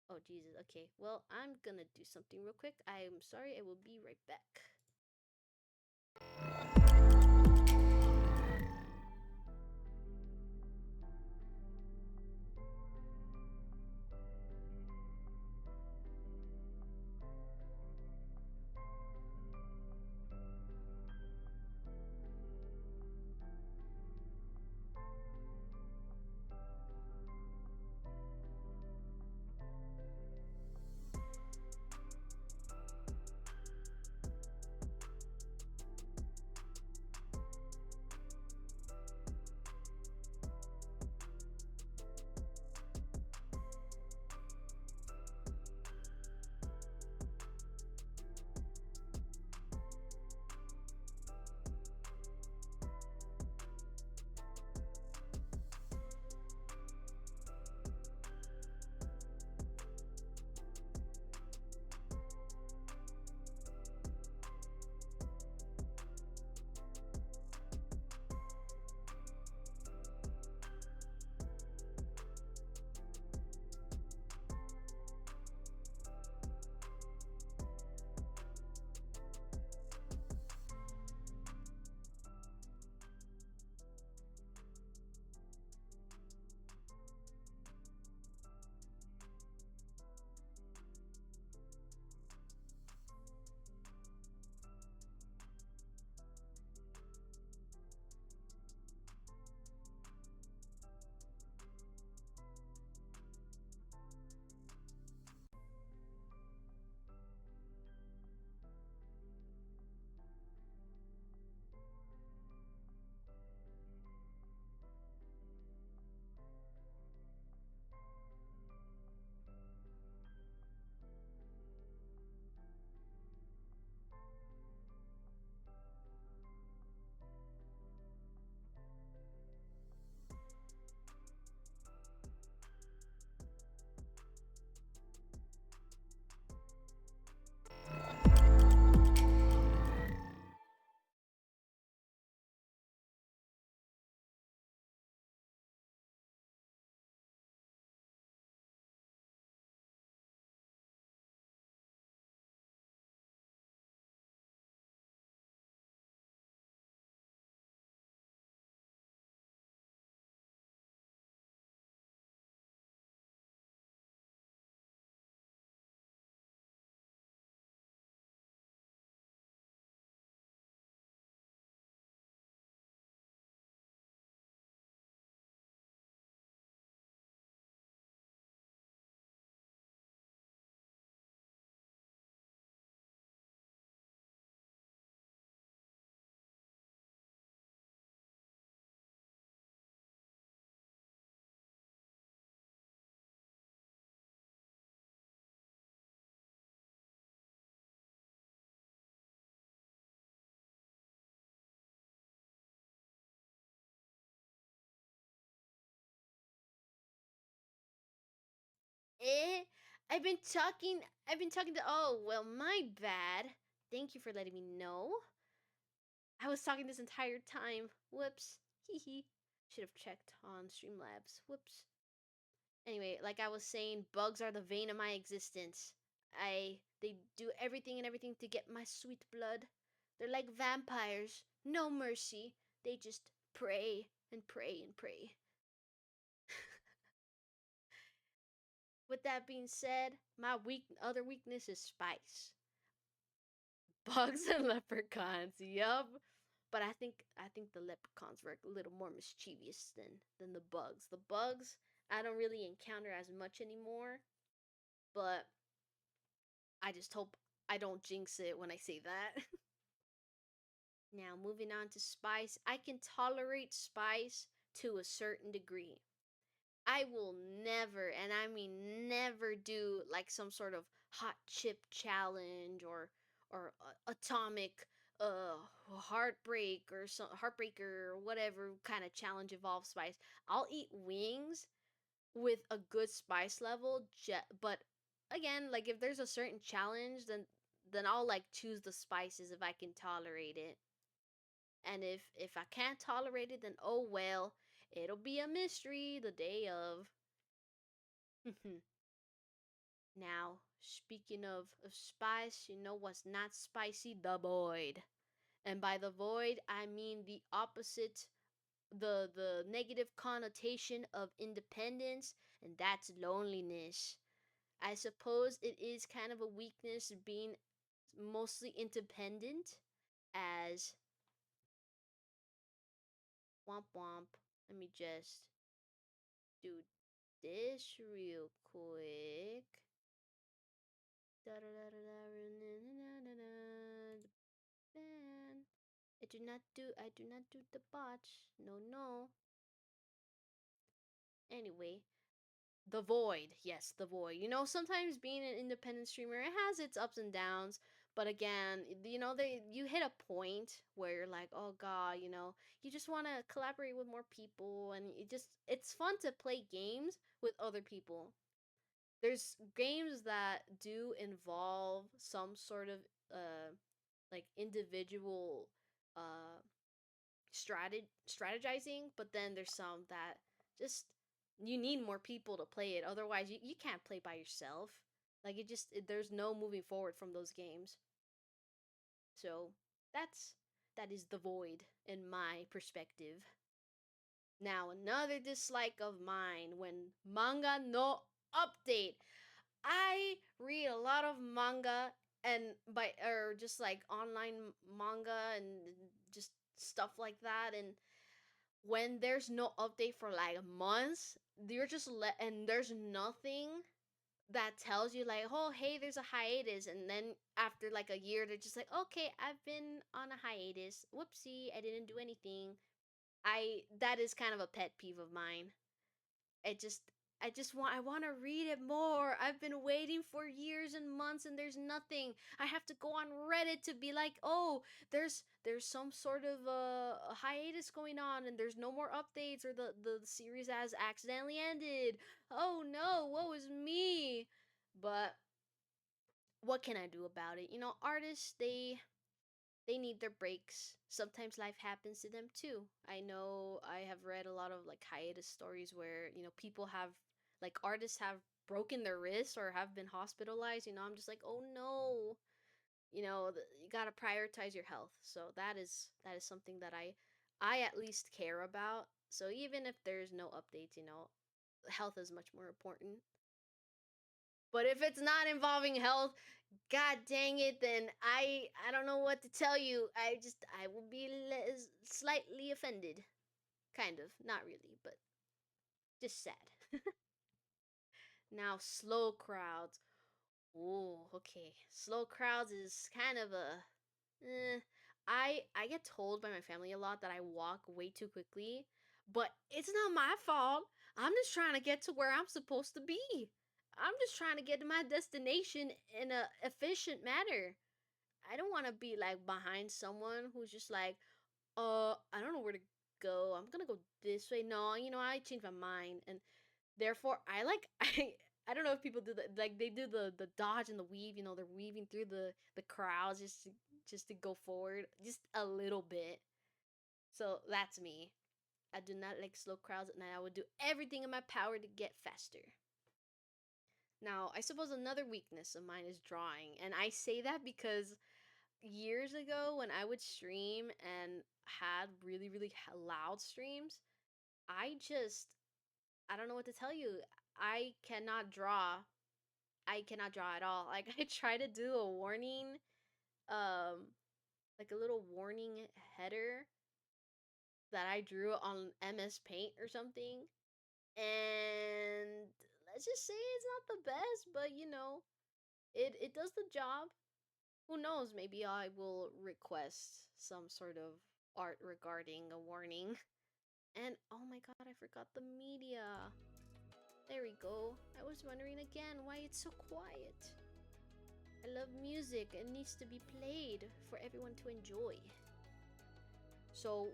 Oh Jesus. Okay. Well, I'm gonna do something real quick. I'm sorry. I will be right back. Eh? I've been talking. I've been talking to. Oh well, my bad. Thank you for letting me know. I was talking this entire time. Whoops. Hee hee. Should have checked on Streamlabs. Whoops. Anyway, like I was saying, bugs are the vein of my existence. They do everything and everything to get my sweet blood. They're like vampires, no mercy. They just pray and pray and pray. With that being said, my other weakness is spice. Bugs and leprechauns, yup. But I think the leprechauns were a little more mischievous than the bugs. The bugs I don't really encounter as much anymore, but I just hope I don't jinx it when I say that. Now, moving on to spice, I can tolerate spice to a certain degree. I will never, and I mean never, do like some sort of hot chip challenge or atomic heartbreak or some heartbreaker or whatever kind of challenge involves spice. I'll eat wings with a good spice level, but again, like if there's a certain challenge, then I'll like choose the spices if I can tolerate it. And if I can't tolerate it, then oh well, it'll be a mystery the day of. Now, speaking of spice, you know what's not spicy? The void. And by the void, I mean the opposite, the negative connotation of independence, and that's loneliness. I suppose it is kind of a weakness being mostly independent, as womp womp. Let me just do this real quick. I do not do the botch. No, no. Anyway, the void. Yes, the void. Sometimes being an independent streamer, it has its ups and downs. But again, you hit a point where you're like, oh god, you just want to collaborate with more people, and it's fun to play games with other people. There's games that do involve some sort of like individual uh strategizing, but then there's some that just you need more people to play it. Otherwise, you can't play by yourself. Like there's no moving forward from those games. So that is the void in my perspective. Now, another dislike of mine: when manga no update. I read a lot of manga, and just like online manga and just stuff like that, and when there's no update for like months, you're just and there's nothing that tells you like, oh hey, there's a hiatus, and then after like a year they're just like, okay, I've been on a hiatus, whoopsie, I didn't do anything. I That is kind of a pet peeve of mine. it just I want to read it more. I've been waiting for years and months, and there's nothing. I have to go on Reddit to be like, oh, there's some sort of a hiatus going on, and there's no more updates, or the series has accidentally ended. Oh no, woe is me. But what can I do about it? Artists, they need their breaks. Sometimes life happens to them too. I know I have read a lot of like hiatus stories where, people have, like, artists have broken their wrists or have been hospitalized. I'm just like, "Oh no." You got to prioritize your health. So that is something that I at least care about. So even if there's no updates, health is much more important. But if it's not involving health, god dang it, then I don't know what to tell you. I will be slightly offended. Kind of, not really, but just sad. Now, slow crowds. Oh, okay. Slow crowds is kind of a eh. I get told by my family a lot that I walk way too quickly, but it's not my fault. I'm just trying to get to where I'm supposed to be. I'm just trying to get to my destination in a efficient manner. I don't want to be like behind someone who's just like, I don't know where to go. I'm gonna go this way. No, I changed my mind, and therefore I I don't know if people do that. Like they do the dodge and the weave. You know, they're weaving through the crowds just to go forward just a little bit. So that's me. I do not like slow crowds, and I would do everything in my power to get faster. Now, I suppose another weakness of mine is drawing, and I say that because years ago when I would stream and had really loud streams, I just I don't know what to tell you. I cannot draw. I cannot draw at all. Like I try to do a warning, um, like a little warning header that I drew on MS Paint or something, and let's just say it's not the best, but it does the job. Who knows? Maybe I will request some sort of art regarding a warning. And oh my god, I forgot the media. There we go. I was wondering again why it's so quiet. I love music. It needs to be played for everyone to enjoy. So,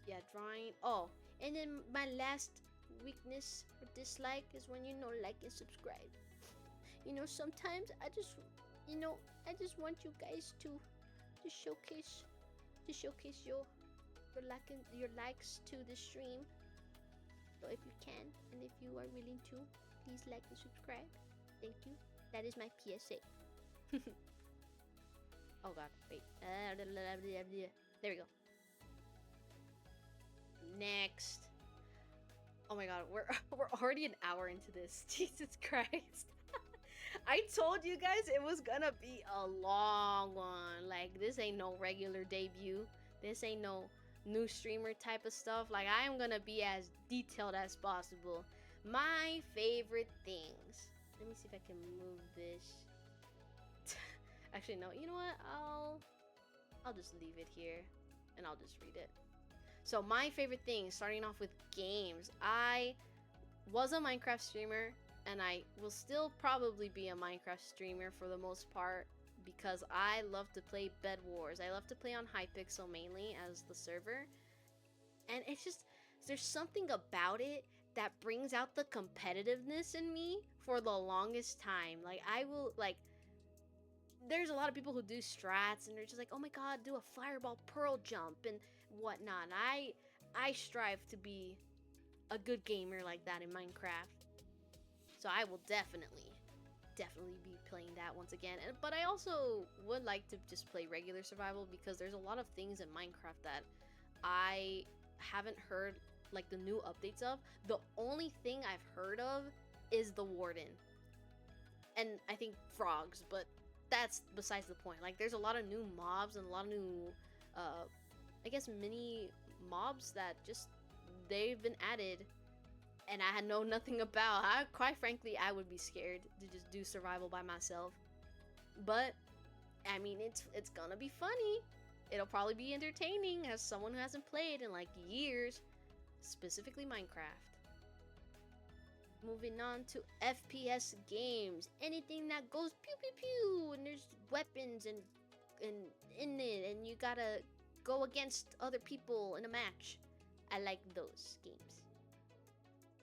yeah, drawing. Oh, and then my last weakness or dislike is when like and subscribe. Sometimes I just want you guys to showcase your likes to the stream. So if you can, and if you are willing to, please like and subscribe. Thank you. That is my PSA. Oh god, wait. There we go. Next. Oh my god, we're already an hour into this. Jesus Christ. I told you guys it was gonna be a long one. Like, this ain't no regular debut. This ain't no new streamer type of stuff. Like, I am gonna be as detailed as possible. My favorite things. Let me see if I can move this. Actually, no. You know what? I'll just leave it here, and I'll just read it. So my favorite thing, starting off with games. I was a Minecraft streamer, and I will still probably be a Minecraft streamer for the most part, because I love to play Bed Wars. I love to play on Hypixel mainly as the server, and it's just, there's something about it that brings out the competitiveness in me for the longest time. Like, I will, like, there's a lot of people who do strats and they're just like, oh my god, do a fireball pearl jump and whatnot. And I strive to be a good gamer like that in Minecraft. So I will definitely be playing that once again. But I also would like to just play regular survival, because there's a lot of things in Minecraft that I haven't heard like the new updates of. The only thing I've heard of is the warden. And I think frogs, but that's besides the point. Like, there's a lot of new mobs and a lot of new I guess mini mobs that just they've been added and I had known nothing about. Quite frankly, I would be scared to just do survival by myself. But I mean, it's gonna be funny. It'll probably be entertaining as someone who hasn't played in like years, specifically Minecraft. Moving on to FPS games. Anything that goes pew pew pew and there's weapons and in it, and you gotta go against other people in a match. I like those games.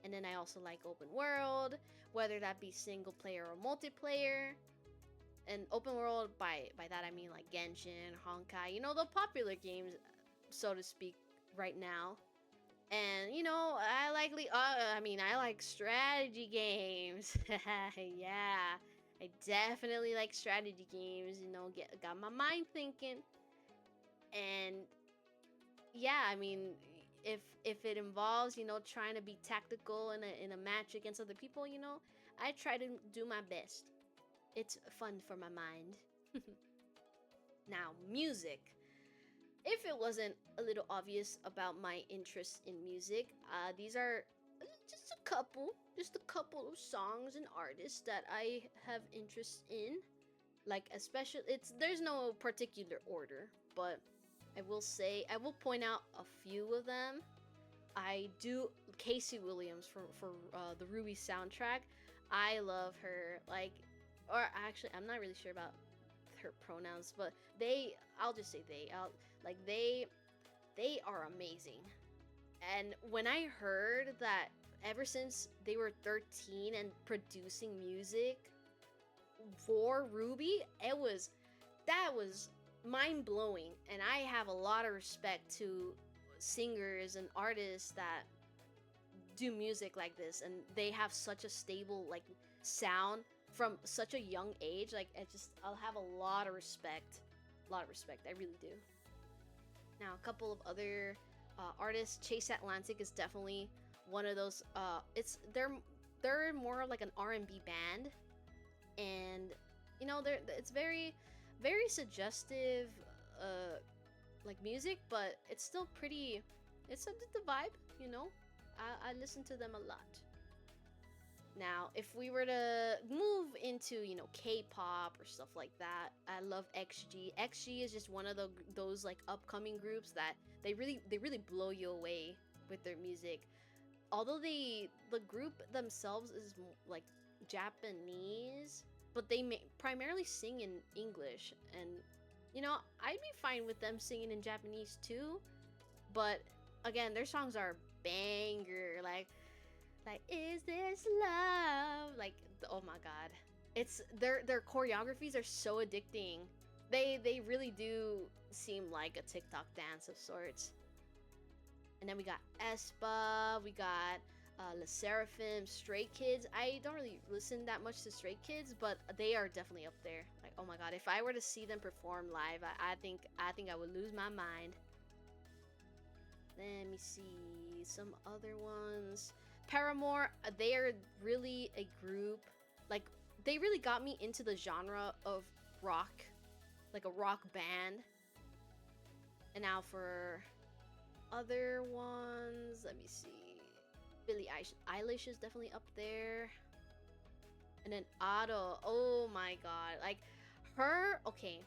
And then I also like open world, whether that be single player or multiplayer. And open world, by that I mean like Genshin, Honkai, the popular games, so to speak, right now. And I like strategy games. Yeah, I definitely like strategy games. Got my mind thinking. And yeah, I mean, if it involves trying to be tactical in a match against other people, I try to do my best. It's fun for my mind. Now, music. If it wasn't a little obvious about my interest in music, these are just a couple of songs and artists that I have interest in. Like, especially, there's no particular order, but I will point out a few of them. I do Casey Williams for the Ruby soundtrack. I love her. Or actually, I'm not really sure about her pronouns, but I'll just say they are amazing. And when I heard that ever since they were 13 and producing music for Ruby, that was mind blowing, and I have a lot of respect to singers and artists that do music like this, and they have such a stable like sound from such a young age. Like I'll have a lot of respect, I really do. Now, a couple of other artists. Chase Atlantic is definitely one of those. They're more of like an R&B band, and it's very suggestive like music, but it's still pretty. It's the vibe, I listen to them a lot. Now, if we were to move into, K-pop or stuff like that, I love XG. XG is just one of those like upcoming groups that they really blow you away with their music. Although the group themselves is like Japanese, but they primarily sing in English, and I'd be fine with them singing in Japanese too. But again, their songs are banger, like is this love, like, oh my god, it's their choreographies are so addicting. They really do seem like a TikTok dance of sorts. And then we got aespa, we got Le Seraphim, Stray Kids. I don't really listen that much to Stray Kids, but they are definitely up there. Like, oh my god, if I were to see them perform live, I think I would lose my mind. Let me see some other ones. Paramore, they are really a group. Like, they really got me into the genre of rock, like a rock band. And now for other ones, let me see. Billie Eilish is definitely up there. And then Ado, oh my god, like her. Okay,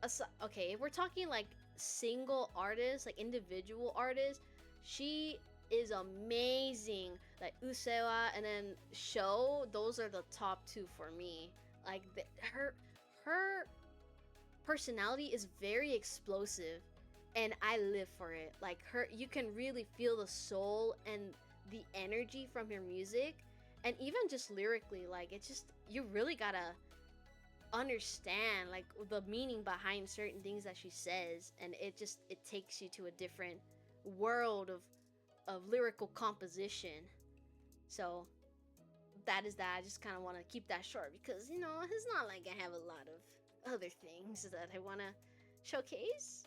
if we're talking like single artists, like individual artists, she is amazing. Like Usewa and then Sho, those are the top two for me. Like her personality is very explosive, and I live for it. Like you can really feel the soul and the energy from her music, and even just lyrically, like it's just, you really gotta understand like the meaning behind certain things that she says, and it takes you to a different world of lyrical composition. So that is that. I just kind of want to keep that short because it's not like I have a lot of other things that I want to showcase.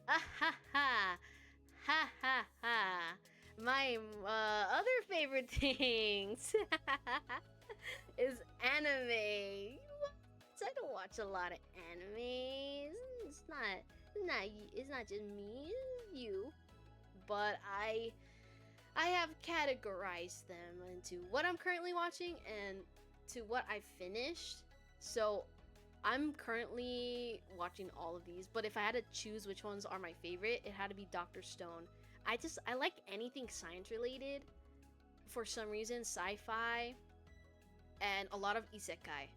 Ah ha ha ha ha ha. My other favorite things is anime. I don't watch a lot of anime. It's not just me, it's you. But I have categorized them into what I'm currently watching and to what I finished. So I'm currently watching all of these, but if I had to choose which ones are my favorite, it had to be Dr. Stone. I like anything science related for some reason, sci-fi, and a lot of isekai.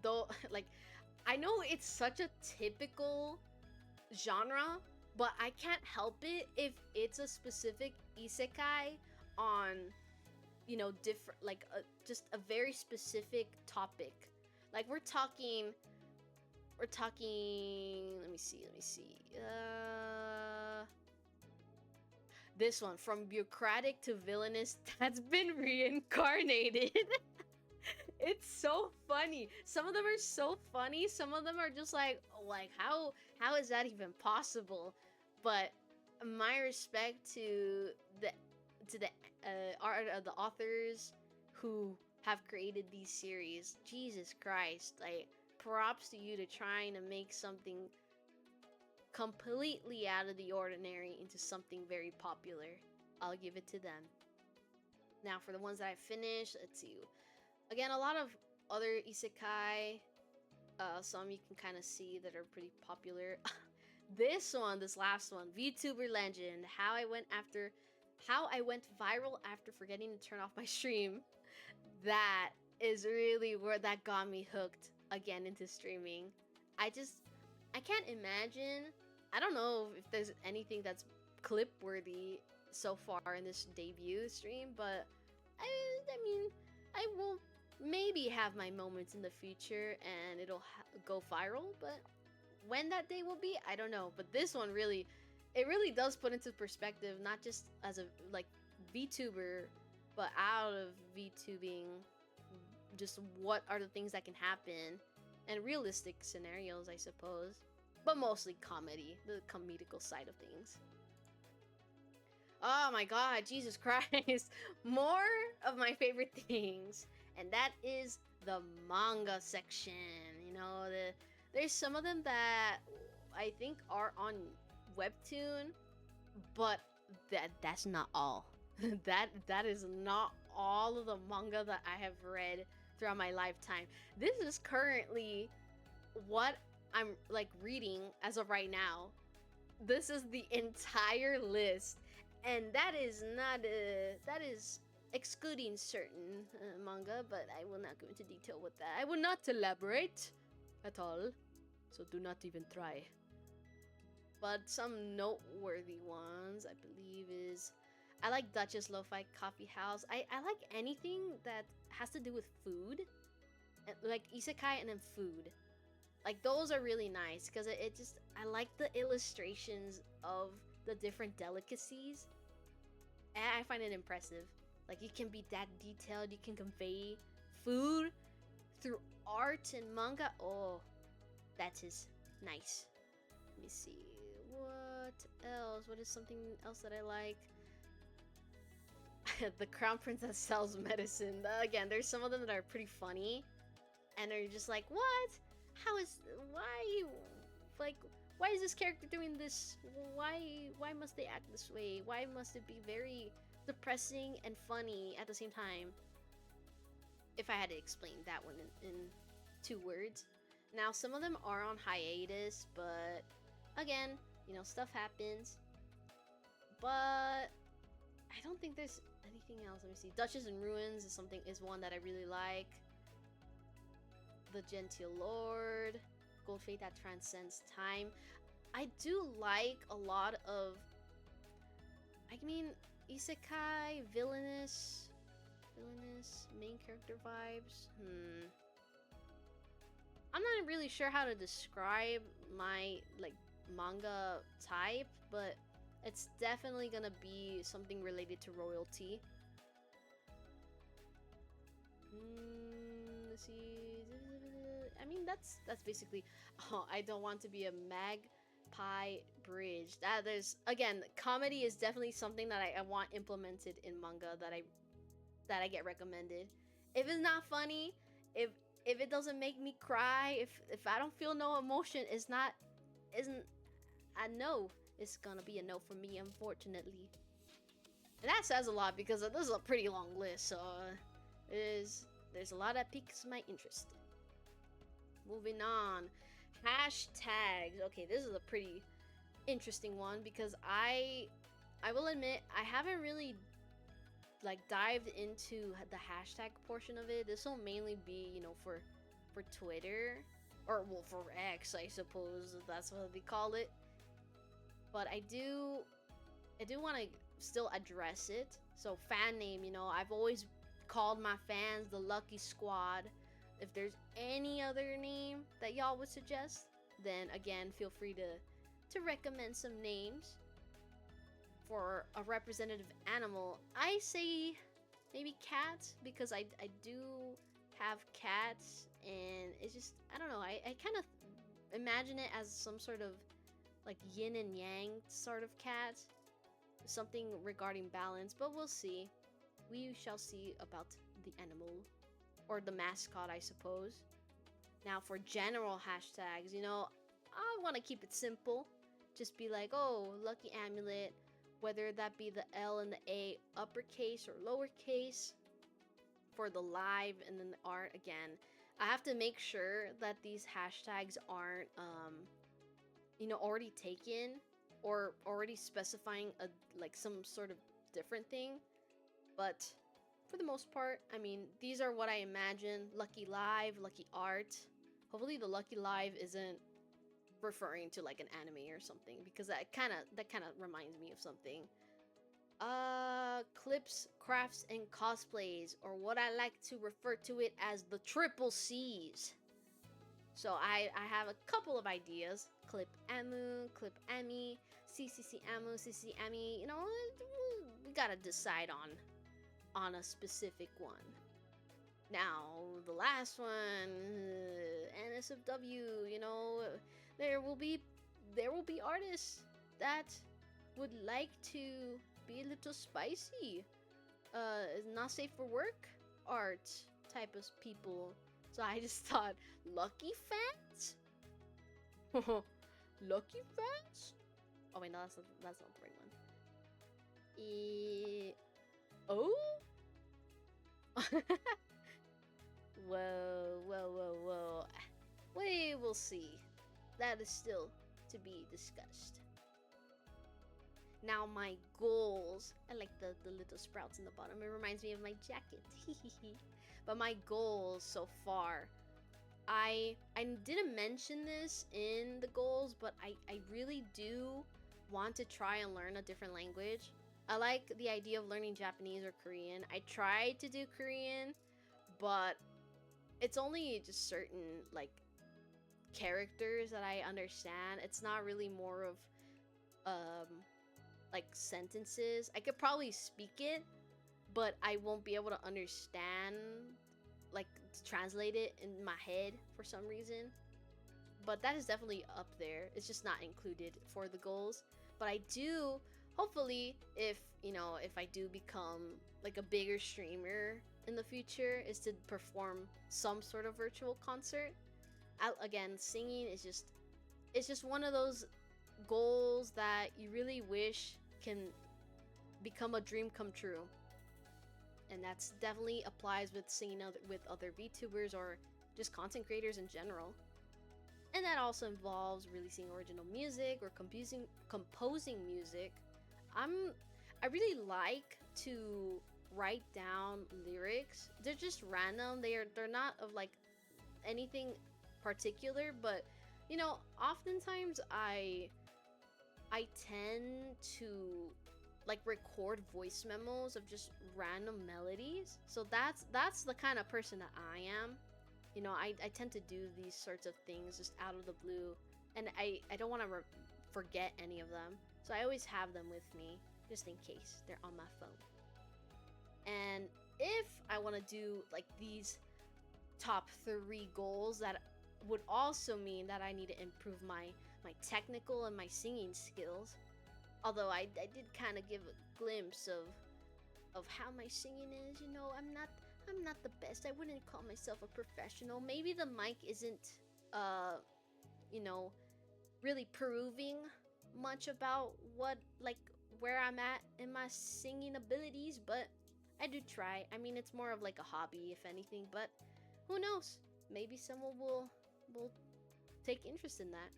Though, like, I know it's such a typical genre, but I can't help it if it's a specific isekai on, different, like, just a very specific topic. Like, we're talking, let me see, this one, from bureaucratic to villainous, that's been reincarnated. It's so funny. Some of them are so funny. Some of them are just like how is that even possible? But my respect to the art of the authors who have created these series. Jesus Christ, like, props to you to trying to make something completely out of the ordinary into something very popular. I'll give it to them. Now for the ones that I finished, let's see. Again, a lot of other isekai. Some you can kind of see that are pretty popular. This last one, Vtuber Legend. How I went viral after forgetting to turn off my stream. That is really where that got me hooked again into streaming. I can't imagine. I don't know if there's anything that's clip worthy so far in this debut stream, but I mean, I will maybe have my moments in the future and it'll go viral, but when that day will be, I don't know. But this one really, it really does put into perspective, not just as a like VTuber, but out of VTubing, just what are the things that can happen, and realistic scenarios, I suppose, but mostly comedy, the comedical side of things. Oh my god, Jesus Christ. More of my favorite things. And that is the manga section. You know, there's some of them that I think are on Webtoon, but that's not all. that is not all of the manga that I have read throughout my lifetime. This is currently what I'm like reading as of right now. This is the entire list, and that is not that is excluding certain manga, but I will not go into detail with that. I will not elaborate at all, so do not even try. But some noteworthy ones, I believe, is I like Duchess Lo-Fi Coffee House. I like anything that has to do with food, like isekai and then food. Like those are really nice because it just I like the illustrations of the different delicacies, and I find it impressive. Like you can be that detailed, you can convey food through art and manga. Oh, that is nice. Let me see what else. What is something else that I like? The Crown Princess sells medicine. Again, there's some of them that are pretty funny, and they're just like, what? How is why is this character doing this? Why must they act this way? Why must it be very depressing and funny at the same time? If I had to explain that one in 2 words. Now some of them are on hiatus, but again, you know, stuff happens. But I don't think there's anything else. Let me see. Duchess in Ruins is one that I really like. The Genteel Lord, Gold Fate that transcends time. I do like a lot of, I mean, isekai, villainous main character vibes. I'm not really sure how to describe my like manga type, but it's definitely gonna be something related to royalty. Let's see. I mean, that's basically. Oh, I don't want to be a magpie bridge. There's again, comedy is definitely something that I want implemented in manga that I get recommended. If it's not funny, if it doesn't make me cry, if I don't feel no emotion, isn't a no. It's gonna be a no for me, unfortunately. And that says a lot because this is a pretty long list, so there's a lot that piques my interest. Moving on. Hashtags. Okay, this is a pretty interesting one because I will admit I haven't really like dived into the hashtag portion of it. This will mainly be, you know, for Twitter, or well, for X, I suppose that's what they call it. But I do want to still address it. So fan name, you know, I've always called my fans the Lucky Squad. If there's any other name that y'all would suggest, then again, feel free to recommend some names. For a representative animal, I say maybe cats, because I do have cats, and it's just, I don't know, I kind of imagine it as some sort of like yin and yang sort of cat, something regarding balance, but we'll see. We shall see about the animal, or the mascot, I suppose. Now for general hashtags, you know, I want to keep it simple. Just be like, oh, lucky amulet, whether that be the L and the A uppercase or lowercase. For the live and then the art, again, I have to make sure that these hashtags aren't you know, already taken or already specifying a like some sort of different thing. But for the most part, I mean, these are what I imagine. Lucky live, lucky art. Hopefully the lucky live isn't referring to like an anime or something, because that kind of reminds me of something. Clips, crafts, and cosplays, or what I like to refer to it as the triple C's. So I have a couple of ideas. Clip Amu, Clip Ami, CCC Amu, CCC Ami. You know, we gotta decide on a specific one. Now, the last one, NSFW, you know, there will be artists that would like to be a little spicy. Not safe for work art type of people. So I just thought, lucky fans? Lucky fans? Oh wait, no, that's not the right one. Oh? Whoa. We will see. That is still to be discussed. Now my goals. I like the little sprouts in the bottom. It reminds me of my jacket. But my goals so far. I didn't mention this in the goals, but I really do want to try and learn a different language. I like the idea of learning Japanese or Korean. I tried to do Korean, but it's only just certain like characters that I understand. It's not really more of like sentences. I could probably speak it, but I won't be able to understand, like to translate it in my head for some reason. But that is definitely up there. It's just not included for the goals. But I do, hopefully, if I do become like a bigger streamer in the future, is to perform some sort of virtual concert. Again, singing is just one of those goals that you really wish can become a dream come true. And that's definitely applies with singing with other VTubers or just content creators in general. And that also involves releasing original music or composing music. I really like to write down lyrics. They're just random. They're not of like anything particular, but oftentimes I tend to like record voice memos of just random melodies. So that's the kind of person that I am. I tend to do these sorts of things just out of the blue, and I don't want to forget any of them. So I always have them with me just in case they're on my phone. And if I want to do like these top 3 goals, that would also mean that I need to improve my technical and my singing skills. Although I did kind of give a glimpse of how my singing is. I'm not the best. I wouldn't call myself a professional. Maybe the mic isn't really proving much about where I'm at in my singing abilities, but I do try. I mean, it's more of like a hobby, if anything, but who knows? Maybe someone will take interest in that.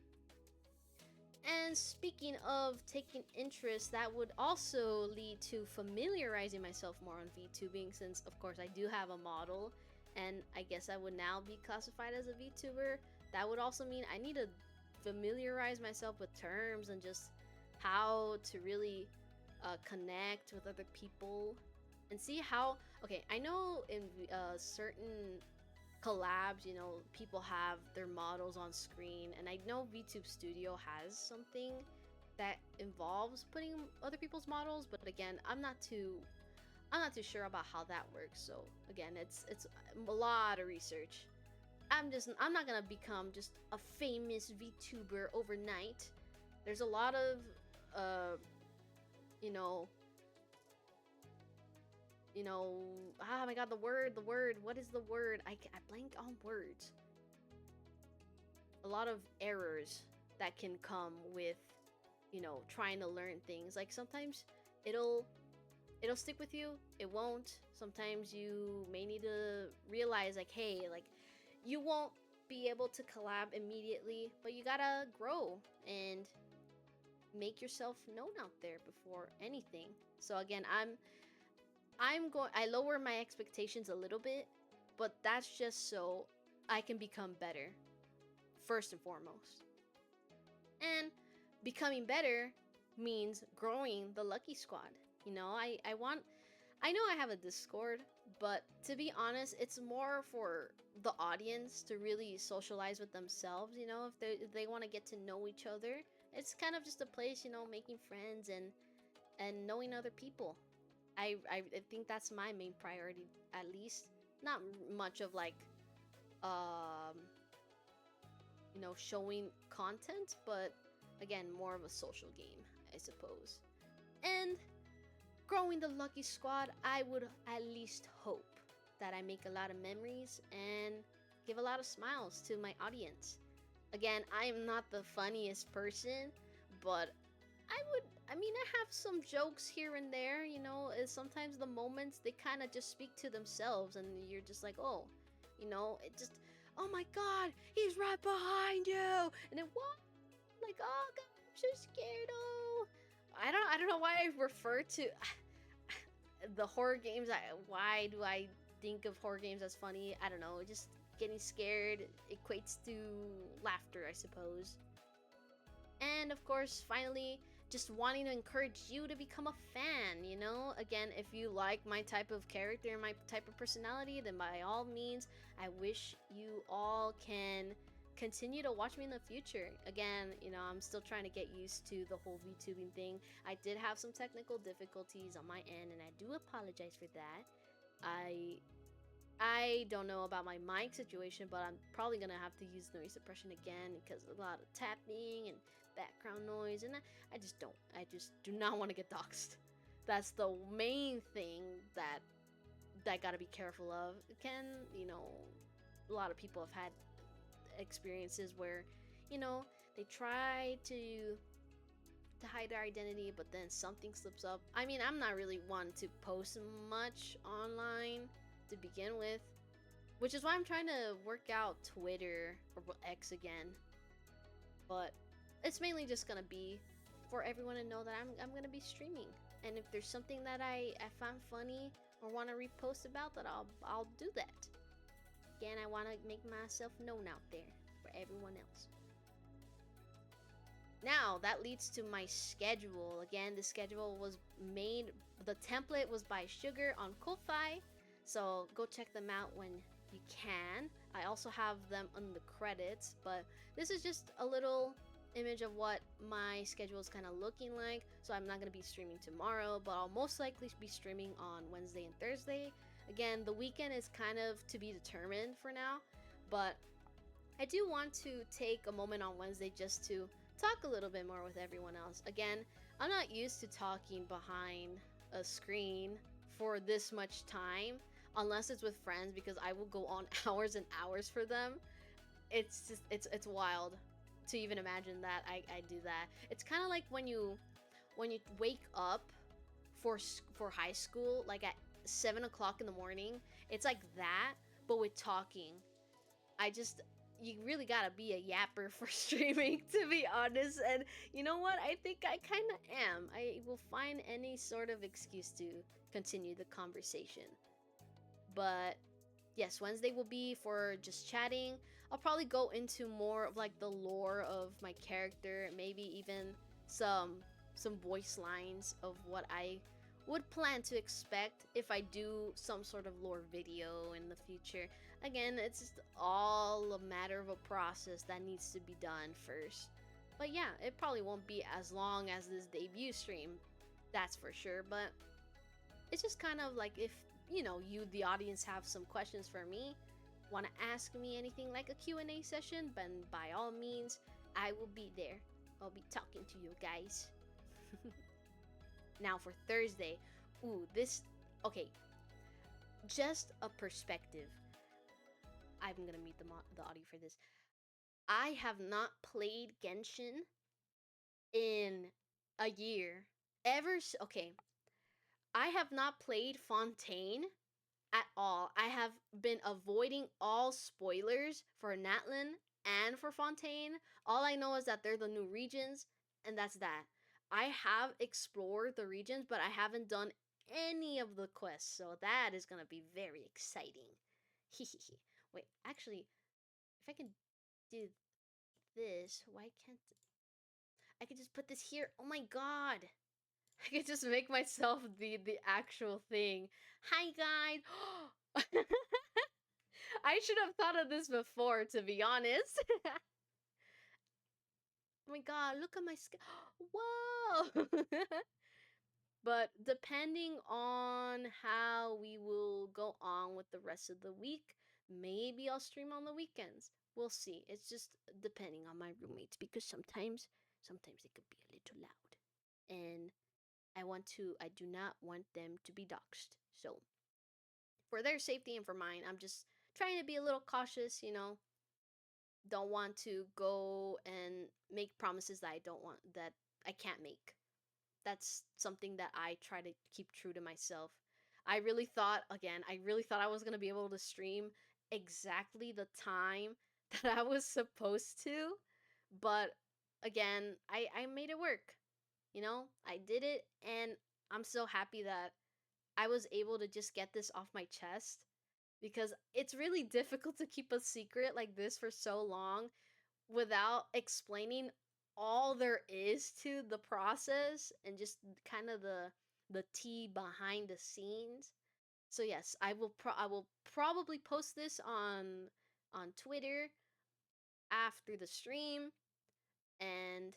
And speaking of taking interest, that would also lead to familiarizing myself more on VTubing, since of course I do have a model, and I guess I would now be classified as a VTuber. That would also mean I need to familiarize myself with terms and just how to really connect with other people and see how. Okay, I know in certain collabs, people have their models on screen, and I know VTube Studio has something that involves putting other people's models, but again, I'm not too sure about how that works. So again, it's a lot of research. I'm not gonna become just a famous VTuber overnight. There's a lot of oh my god, the word, what is the word? I blank on words. A lot of errors that can come with, trying to learn things. Like sometimes it'll stick with you, it won't. Sometimes you may need to realize like, hey, like you won't be able to collab immediately, but you gotta grow and make yourself known out there before anything. So again, I lower my expectations a little bit, but that's just so I can become better, first and foremost. And becoming better means growing the Lucky Squad. I know I have a Discord, but to be honest, it's more for the audience to really socialize with themselves. If they want to get to know each other, it's kind of just a place, making friends and knowing other people. I think that's my main priority, at least. Not much of like, um, showing content, but again, more of a social game, I suppose. And growing the Lucky Squad, I would at least hope that I make a lot of memories and give a lot of smiles to my audience. Again, I am not the funniest person, but I have some jokes here and there, sometimes the moments they kind of just speak to themselves and you're just like, oh, it just, oh my god, he's right behind you. And then what? Like, oh god, I'm so scared. Oh, I don't know why I refer to the horror games. Why do I think of horror games as funny? I don't know. Just getting scared equates to laughter, I suppose. And of course, finally, just wanting to encourage you to become a fan, Again, if you like my type of character and my type of personality, then by all means, I wish you all can continue to watch me in the future. Again, I'm still trying to get used to the whole VTubing thing. I did have some technical difficulties on my end, and I do apologize for that. I don't know about my mic situation, but I'm probably gonna have to use noise suppression again because a lot of tapping and background noise, and I just do not want to get doxxed. That's the main thing that gotta be careful of. A lot of people have had experiences where, they try to hide their identity, but then something slips up. I'm not really one to post much online to begin with, which is why I'm trying to work out Twitter or X again. But it's mainly just gonna be for everyone to know that I'm gonna be streaming, and if there's something that I find funny or want to repost about, that I'll do that. Again, I want to make myself known out there for everyone else. Now, that leads to my schedule. Again, the schedule was made, the template was by Sugar on Ko-Fi, so go check them out when you can. I also have them on the credits, but this is just a little image of what my schedule is kind of looking like. So I'm not going to be streaming tomorrow, but I'll most likely be streaming on Wednesday and Thursday. Again, the weekend is kind of to be determined for now, but I do want to take a moment on Wednesday just to talk a little bit more with everyone else. Again, I'm not used to talking behind a screen for this much time, unless it's with friends, because I will go on hours and hours for them. It's just, it's wild to even imagine that I do that. It's kind of like when you wake up for high school, like at 7 o'clock in the morning. It's like that, but with talking. You really gotta be a yapper for streaming, to be honest. And you know what? I think I kind of am. I will find any sort of excuse to continue the conversation. But yes, Wednesday will be for just chatting. I'll probably go into more of like the lore of my character, maybe even some voice lines of what I would plan to expect if I do some sort of lore video in the future. Again, it's just all a matter of a process that needs to be done first. But yeah, it probably won't be as long as this debut stream, that's for sure. But it's just kind of like, if you the audience have some questions for me, want to ask me anything like a Q&A session, then by all means, I will be there. I'll be talking to you guys. Now for Thursday, okay, just a perspective. I'm gonna mute the audio for this. I have not played Genshin in a year. Okay, I have not played Fontaine at all. I have been avoiding all spoilers for Natlin and for Fontaine. All I know is that they're the new regions, and that's that. I have explored the regions, but I haven't done any of the quests, so that is gonna be very exciting. Wait, actually, if I can do this, why can't I can just put this here? Oh my god! I could just make myself the actual thing. Hi guys. I should have thought of this before, to be honest. Oh my god, look at my skin. Whoa! But depending on how we will go on with the rest of the week, maybe I'll stream on the weekends. We'll see. It's just depending on my roommates, because sometimes it could be a little loud. And I do not want them to be doxxed. So, for their safety and for mine, I'm just trying to be a little cautious, don't want to go and make promises that I can't make. That's something that I try to keep true to myself. I really thought I was going to be able to stream exactly the time that I was supposed to, but again, I made it work. I did it, and I'm so happy that I was able to just get this off my chest, because it's really difficult to keep a secret like this for so long without explaining all there is to the process and just kind of the tea behind the scenes. So yes, I will probably post this on Twitter after the stream, and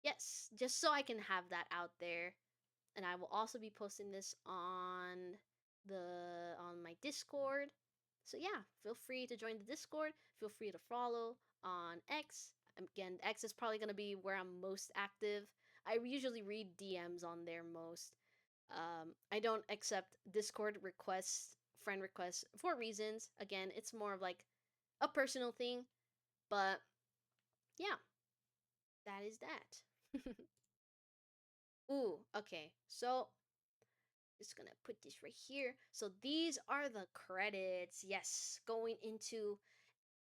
yes, just so I can have that out there. And I will also be posting this on my Discord. So yeah, feel free to join the Discord. Feel free to follow on X. Again, X is probably gonna be where I'm most active. I usually read DMs on there most. I don't accept Discord requests, friend requests, for reasons. Again, it's more of like a personal thing. But yeah, that is that. Ooh, okay. So just gonna put this right here. So these are the credits. Yes, going into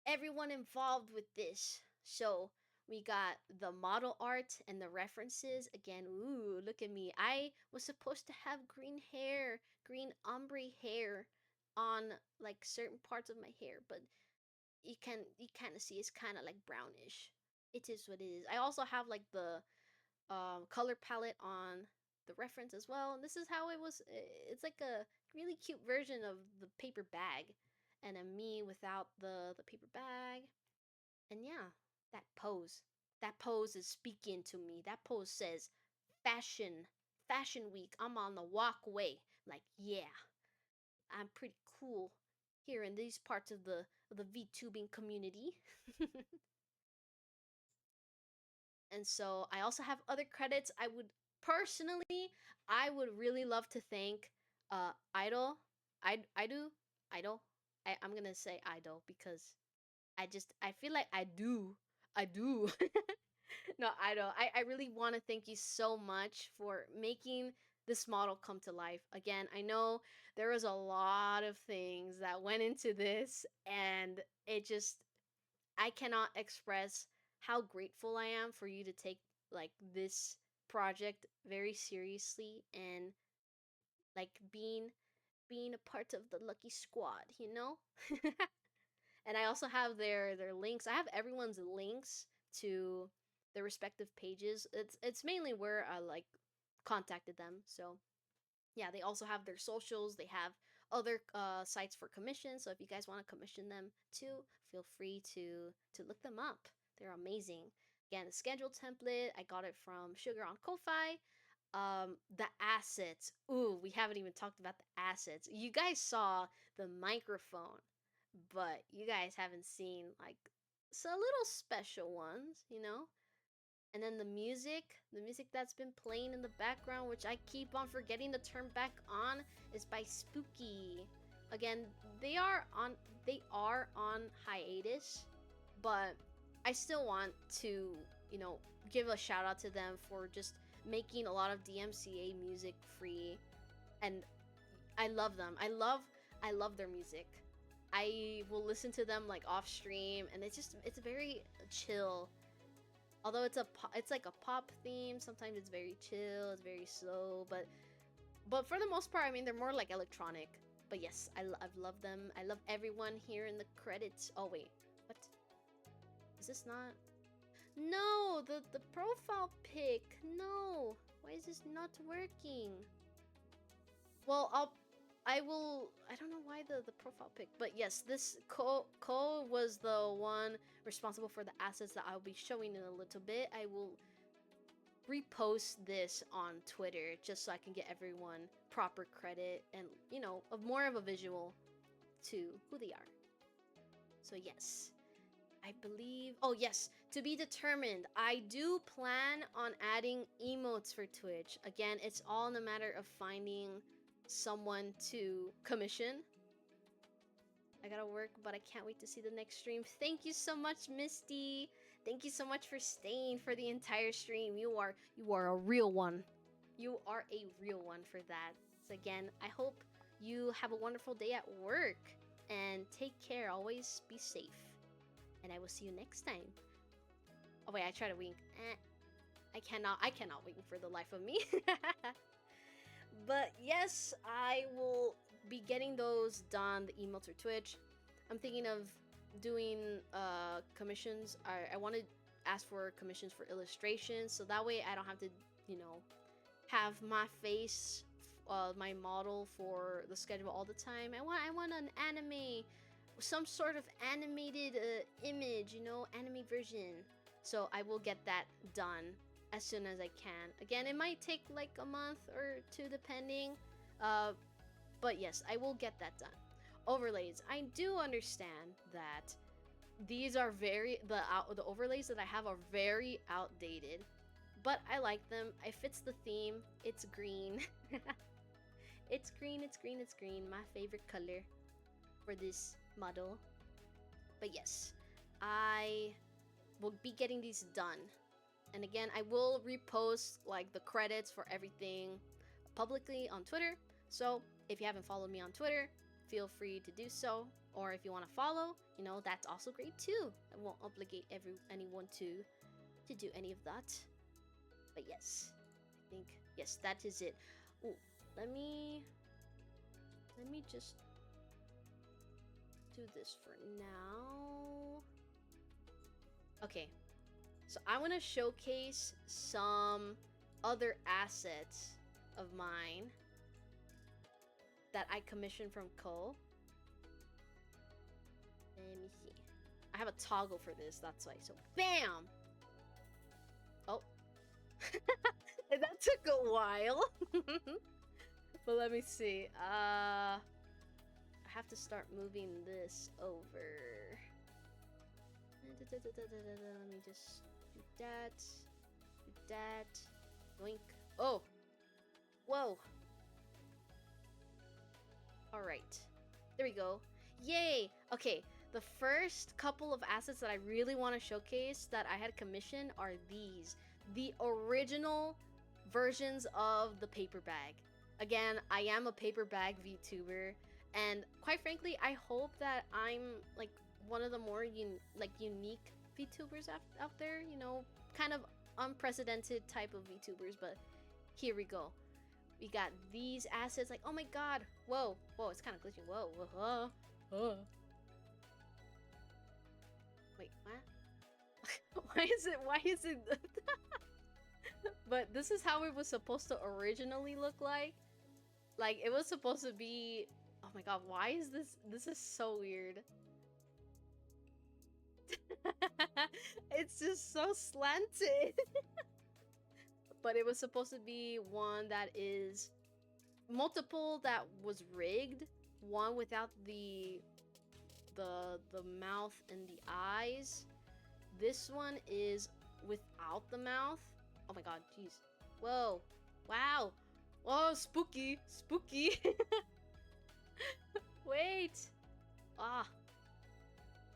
everyone involved with this. So we got the model art and the references. Again, ooh, look at me. I was supposed to have green hair, green ombre hair on like certain parts of my hair, but you kind of see it's kind of like brownish. It is what it is. I also have like the color palette on the reference as well. And this is how it was. It's like a really cute version of the paper bag, and a me without the paper bag. And yeah, that pose. That pose is speaking to me. That pose says fashion week. I'm on the walkway. Like, yeah, I'm pretty cool here in these parts of the VTubing community. And so I also have other credits. I would really love to thank Idol. I do Idol. I'm gonna say Idol because I feel like I do. No, Idol. I really want to thank you so much for making this model come to life. Again, I know there was a lot of things that went into this, and it just I cannot express how grateful I am for you to take like this project very seriously, and like being a part of the lucky squad, you know? And I also have their links. I have everyone's links to their respective pages. It's mainly where I like contacted them. So yeah, they also have their socials. They have other sites for commission. So if you guys want to commission them too, feel free to look them up. They're amazing. Again, the schedule template, I got it from Sugar on Ko-fi. The assets. Ooh, we haven't even talked about the assets. You guys saw the microphone, but you guys haven't seen like some little special ones, you know? And then the music that's been playing in the background, which I keep on forgetting to turn back on, is by Spooky. Again, they are on hiatus, but I still want to, give a shout out to them for just making a lot of DMCA music free, and I love them. I love their music. I will listen to them like off stream, and it's very chill. Although it's like a pop theme, sometimes it's very chill, it's very slow, but for the most part, I mean, they're more like electronic. But yes, I've loved them. I love everyone here in the credits. Oh wait, what? Is this not? No, the profile pic. No, why is is not working? Well, I don't know why the profile pic, but yes, this Ko was the one responsible for the assets that I'll be showing in a little bit. I will repost this on Twitter just so I can get everyone proper credit and, you know, more of a visual to who they are. So yes, I believe, oh yes, to be determined. I do plan on adding emotes for Twitch. Again, it's all in a matter of finding someone to commission. I gotta work, but I can't wait to see the next stream. Thank you so much, Misty. Thank you so much for staying for the entire stream. You are a real one. You are a real one for that. So again, I hope you have a wonderful day at work and take care. Always be safe. And I will see you next time. Oh wait, I try to wink. I cannot wink for the life of me. But yes, I will be getting those done, the email to Twitch. I'm thinking of doing commissions. I want to ask for commissions for illustrations, so that way I don't have to, you know, have my face, my model for the schedule all the time. I want an anime, some sort of animated image, you know, anime version. So I will get that done as soon as I can. Again, it might take like a month or two depending, but yes, I will get that done. Overlays, I do understand that these are the overlays that I have are very outdated, but I like them. It fits the theme. It's green. It's green, my favorite color for this model. But yes, I will be getting these done. And again, I will repost like the credits for everything publicly on Twitter. So if you haven't followed me on Twitter, feel free to do so. Or if you want to follow, you know, that's also great too. I won't obligate anyone to do any of that. But yes, I think, yes, that is it. Ooh, let me just do this for now. Okay. So I want to showcase some other assets of mine that I commissioned from Ko. Let me see. I have a toggle for this, that's why. So bam! Oh. That took a while. But let me see. I have to start moving this over. Let me just do that, doink. Oh, whoa. All right, there we go. Yay. Okay, the first couple of assets that I really want to showcase that I had commissioned are these, the original versions of the paper bag. Again, I am a paper bag VTuber, and quite frankly, I hope that I'm like one of the more unique VTubers out there, you know, kind of unprecedented type of VTubers. But here we go. We got these assets. Like, oh my god, whoa, it's kind of glitching. Whoa. Wait, what? Why is it But this is how it was supposed to originally look like. Like, it was supposed to be, oh my god, why is this is so weird. It's just so slanted. But it was supposed to be one that is multiple that was rigged, one without the mouth and the eyes. This one is without the mouth. Oh my god, jeez. Whoa. Wow. Whoa, spooky. Wait.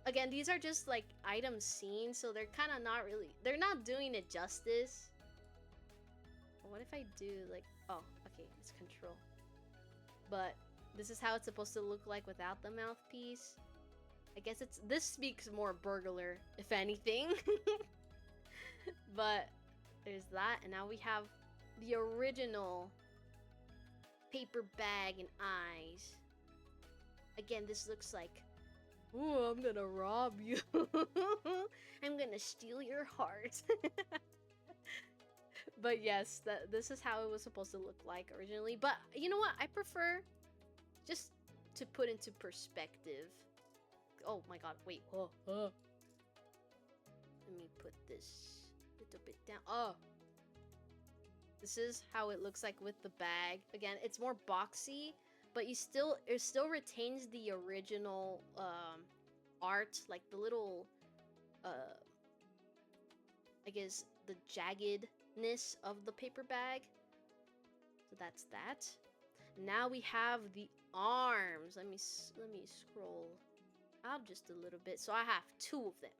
Again, these are just like items seen, so they're kind of not really, they're not doing it justice. But what if I do like, oh, okay, it's control. But this is how it's supposed to look like without the mouthpiece. I guess this speaks more burglar, if anything. But there's that, and now we have the original paper bag and eyes. Again, this looks like, ooh, I'm gonna rob you. I'm gonna steal your heart. But yes, this is how it was supposed to look like originally. But you know what? I prefer just to put into perspective. Oh my god, wait. Let me put this a little bit down. Oh. This is how it looks like with the bag. Again, it's more boxy, but it still retains the original art, like the little I guess the jaggedness of the paper bag. So that's that. Now we have the arms. Let me scroll up just a little bit. So I have two of them.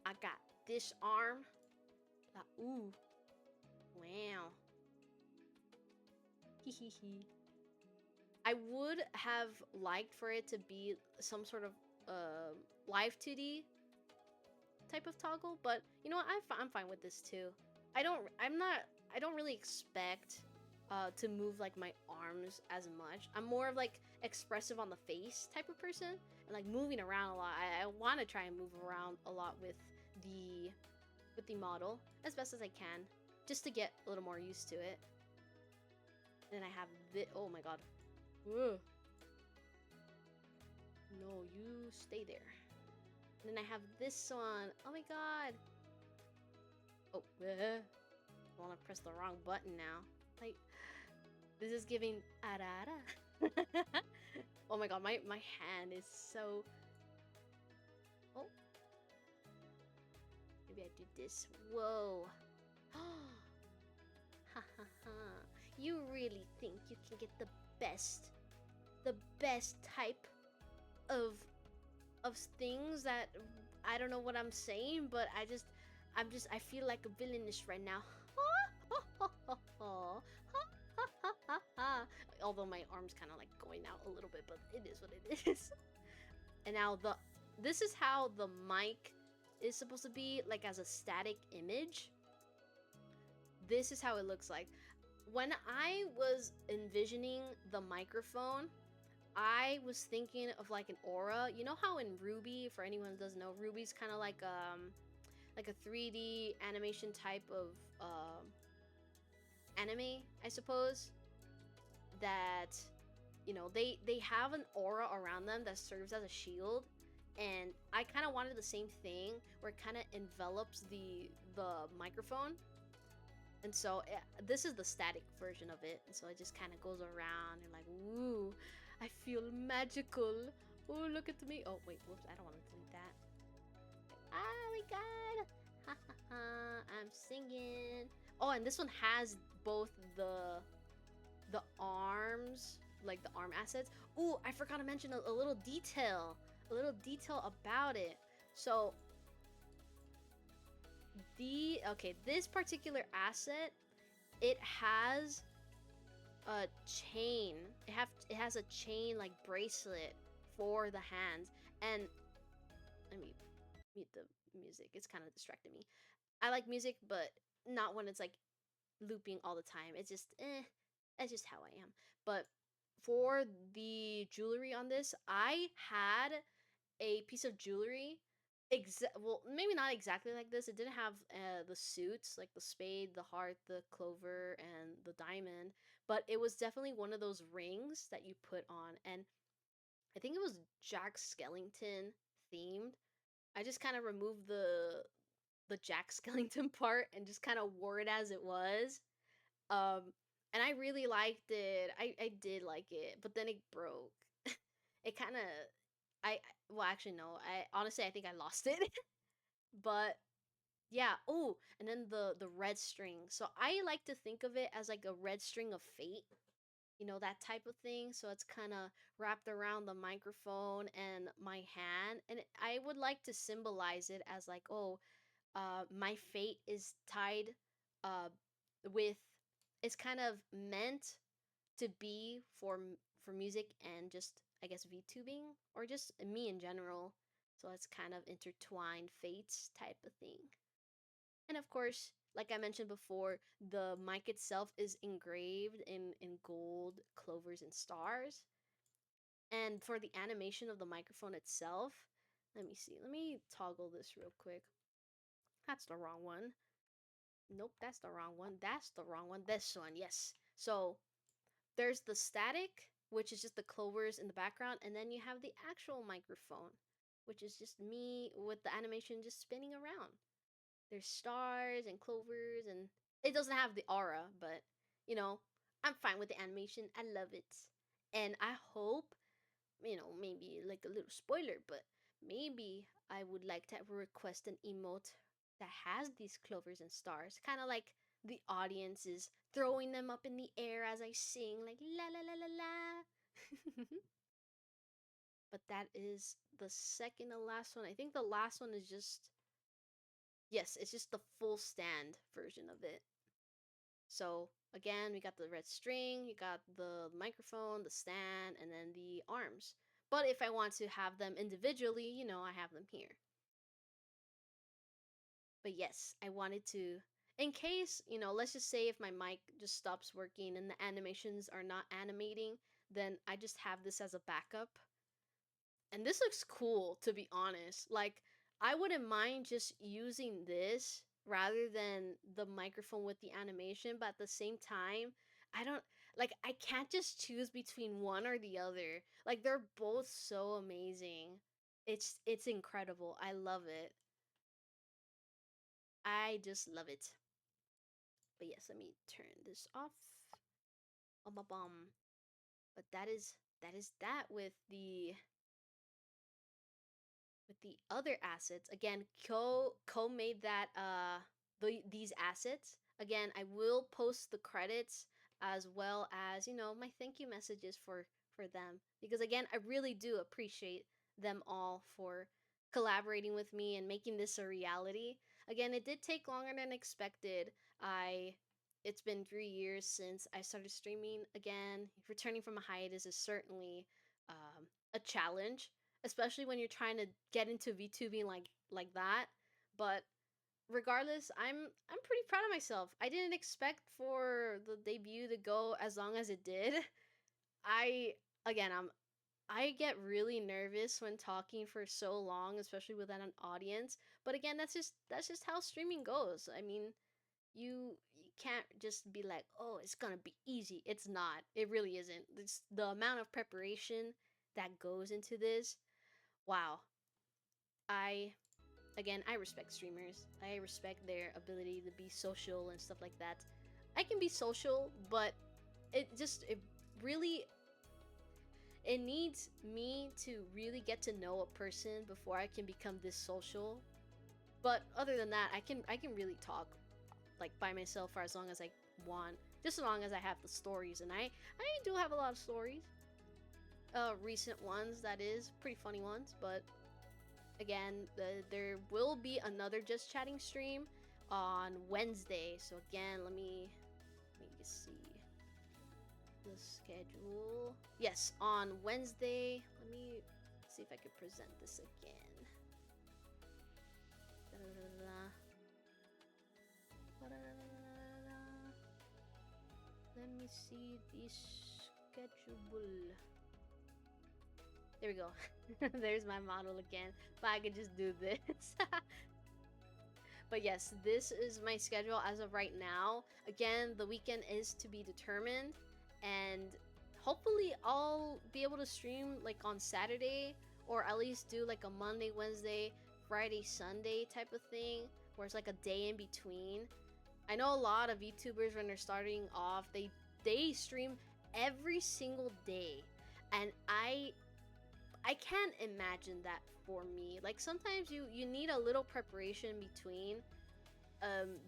I got this arm. Ooh. Wow. Hehehe. I would have liked for it to be some sort of live 2D type of toggle, but you know what? I'm fine with this too. I don't really expect to move like my arms as much. I'm more of like expressive on the face type of person, and like moving around a lot. I want to try and move around a lot with the model as best as I can, just to get a little more used to it. And then I have this. Oh my god. Ugh. No, you stay there. And then I have this one. Oh my god. Oh, I want to press the wrong button now. Like, this is giving arara. Oh my god, my hand is so... Oh. Maybe I do this. Whoa. Ha ha ha. You really think you can get the best type of things that I don't know what I'm saying, but I feel like a villainish right now. Although my arm's kind of like going out a little bit, but it is what it is. And now this is how the mic is supposed to be, like as a static image. This is how it looks like. When I was envisioning the microphone, I was thinking of like an aura. You know how in Ruby, for anyone who doesn't know, Ruby's kind of like a 3D animation type of anime, I suppose. That, you know, they have an aura around them that serves as a shield, and I kind of wanted the same thing where it kind of envelops the microphone. And so this is the static version of it. And so it just kind of goes around and like, ooh, I feel magical. Oh, look at me. Oh, wait, whoops. I don't want to delete that. Oh my god. Ha ha ha. I'm singing. Oh, and this one has both the arms, like the arm assets. Ooh, I forgot to mention a little detail. A little detail about it. So this particular asset, it has a chain. It has a chain like bracelet for the hands. And let me mute the music. It's kind of distracting me. I like music, but not when it's like looping all the time. It's just that's just how I am. But for the jewelry on this, I had a piece of jewelry, well, maybe not exactly like this. It didn't have the suits, like the spade, the heart, the clover, and the diamond, but it was definitely one of those rings that you put on, and I think it was Jack Skellington themed. I just kind of removed the Jack Skellington part and just kind of wore it as it was. um and I really liked it. I did like it, but then it broke. It kind of, well, actually no, I honestly I think I lost it. But yeah. Oh, and then the red string. So I like to think of it as like a red string of fate, you know, that type of thing. So it's kind of wrapped around the microphone and my hand, and I would like to symbolize it as like, oh, my fate is tied uh with, it's kind of meant to be for music and just, I guess, VTubing or just me in general. So it's kind of intertwined fates type of thing. And of course, like I mentioned before, the mic itself is engraved in gold, clovers, and stars. And for the animation of the microphone itself, let me see. Let me toggle this real quick. That's the wrong one. Nope, that's the wrong one. That's the wrong one. This one, yes. So there's the static, which is just the clovers in the background, and then you have the actual microphone, which is just me with the animation just spinning around. There's stars and clovers, and it doesn't have the aura, but you know, I'm fine with the animation. I love it. And I hope, maybe like a little spoiler, but maybe I would like to request an emote that has these clovers and stars, kind of like the audience is throwing them up in the air as I sing, like la la la la la. But that is the second to last one. I think the last one is just, yes, it's just the full stand version of it. So again, we got the red string, you got the microphone, the stand, and then the arms. But if I want to have them individually, I have them here. But yes, I wanted to, in case, let's just say if my mic just stops working and the animations are not animating, then I just have this as a backup. And this looks cool, to be honest. Like, I wouldn't mind just using this rather than the microphone with the animation, but at the same time, I don't like I can't just choose between one or the other. Like they're both so amazing. It's incredible. I love it. I just love it. But yes, let me turn this off. But that is that with the other assets. Again, Co made that these assets. Again, I will post the credits as well as, my thank you messages for them, because again, I really do appreciate them all for collaborating with me and making this a reality. Again, it did take longer than expected. I It's been 3 years since I started streaming again. Returning from a hiatus is certainly a challenge, especially when you're trying to get into VTubing like that. But regardless, I'm pretty proud of myself. I didn't expect for the debut to go as long as it did. I again, I get really nervous when talking for so long, especially without an audience. But again, that's just how streaming goes. I mean, you can't just be like, oh, it's gonna be easy. It's not. It really isn't. It's the amount of preparation that goes into this. Wow. I I respect streamers. I respect their ability to be social and stuff like that. I can be social, but it really it needs me to really get to know a person before I can become this social. But other than that, I can really talk like by myself for as long as I want, just as long as I have the stories, and I do have a lot of stories. Recent ones, that is, pretty funny ones, but again, there will be another Just Chatting stream on Wednesday. So again, let me just see the schedule. Yes, on Wednesday. Let me see if I could present this again. Da-da-da-da. Let me see the schedule. There we go. There's my model again. But I could just do this. But yes, this is my schedule as of right now. Again, the weekend is to be determined. And hopefully I'll be able to stream like on Saturday, or at least do like a Monday, Wednesday, Friday, Sunday type of thing, where it's like a day in between. I know a lot of YouTubers when they're starting off, they stream every single day, and I can't imagine that for me. Like sometimes you need a little preparation between,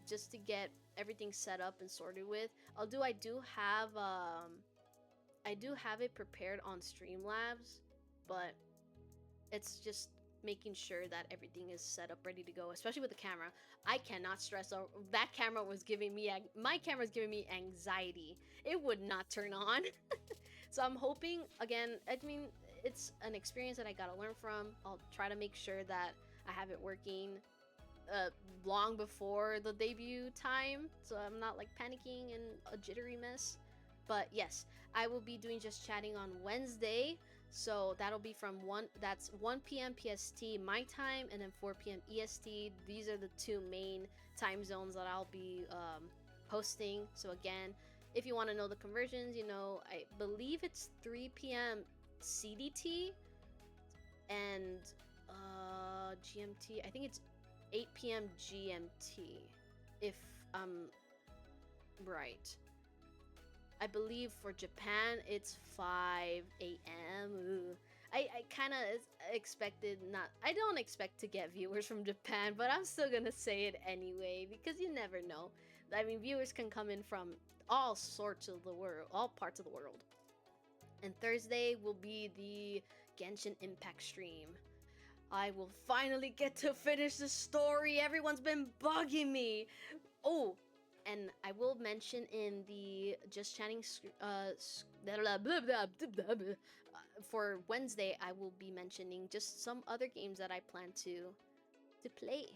just to get everything set up and sorted with. Although I do have it prepared on Streamlabs, but it's just making sure that everything is set up ready to go, especially with the camera. I cannot stress out. That camera was giving me my camera's giving me anxiety. It would not turn on. So I'm hoping, again, I mean, it's an experience that I gotta learn from. I'll try to make sure that I have it working long before the debut time, so I'm not like panicking and a jittery mess. But yes, I will be doing Just Chatting on Wednesday. So that'll be from 1 that's 1 p.m. PST my time, and then 4 p.m. EST. These are the two main time zones that I'll be posting. So again, if you want to know the conversions, I believe it's 3 p.m. CDT and GMT. I think it's 8 p.m. GMT, if I'm right. I believe for Japan it's 5 a.m. Ooh. I kind of expected not. I don't expect to get viewers from Japan, but I'm still gonna say it anyway because you never know. I mean, viewers can come in from all sorts of the world, all parts of the world. And Thursday will be the Genshin Impact stream. I will finally get to finish the story. Everyone's been bugging me. Oh, and I will mention in the Just Chatting for Wednesday, I will be mentioning just some other games that I plan to play.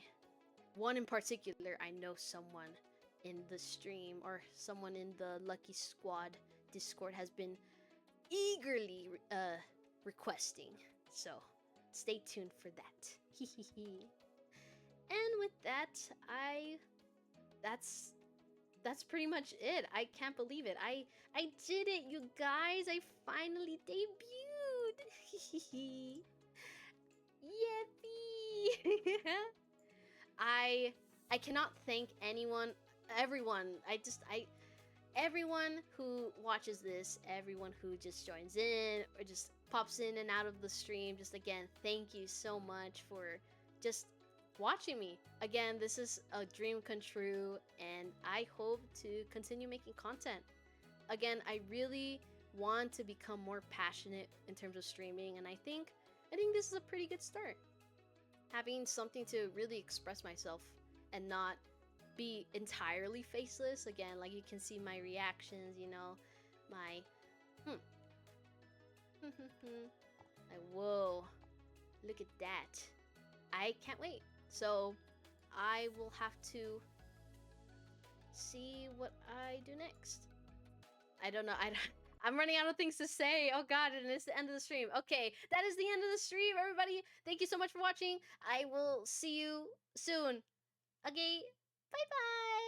One in particular, I know someone in the stream or someone in the Lucky Squad Discord has been eagerly requesting. So stay tuned for that. And with that, that's pretty much it. I can't believe it. I did it, you guys. I finally debuted. Yippee! I cannot thank everyone. Everyone who watches this, everyone who just joins in or just pops in and out of the stream, just again, thank you so much for just watching me. Again, this is a dream come true, and I hope to continue making content. Again, I really want to become more passionate in terms of streaming, and I think this is a pretty good start. Having something to really express myself and not be entirely faceless. Again, like you can see my reactions, my whoa, look at that. I can't wait. So I will have to see what I do next. I don't know. I'm running out of things to say. Oh god, and it's the end of the stream. Okay, that is the end of the stream, everybody. Thank you so much for watching. I will see you soon. Okay, bye-bye.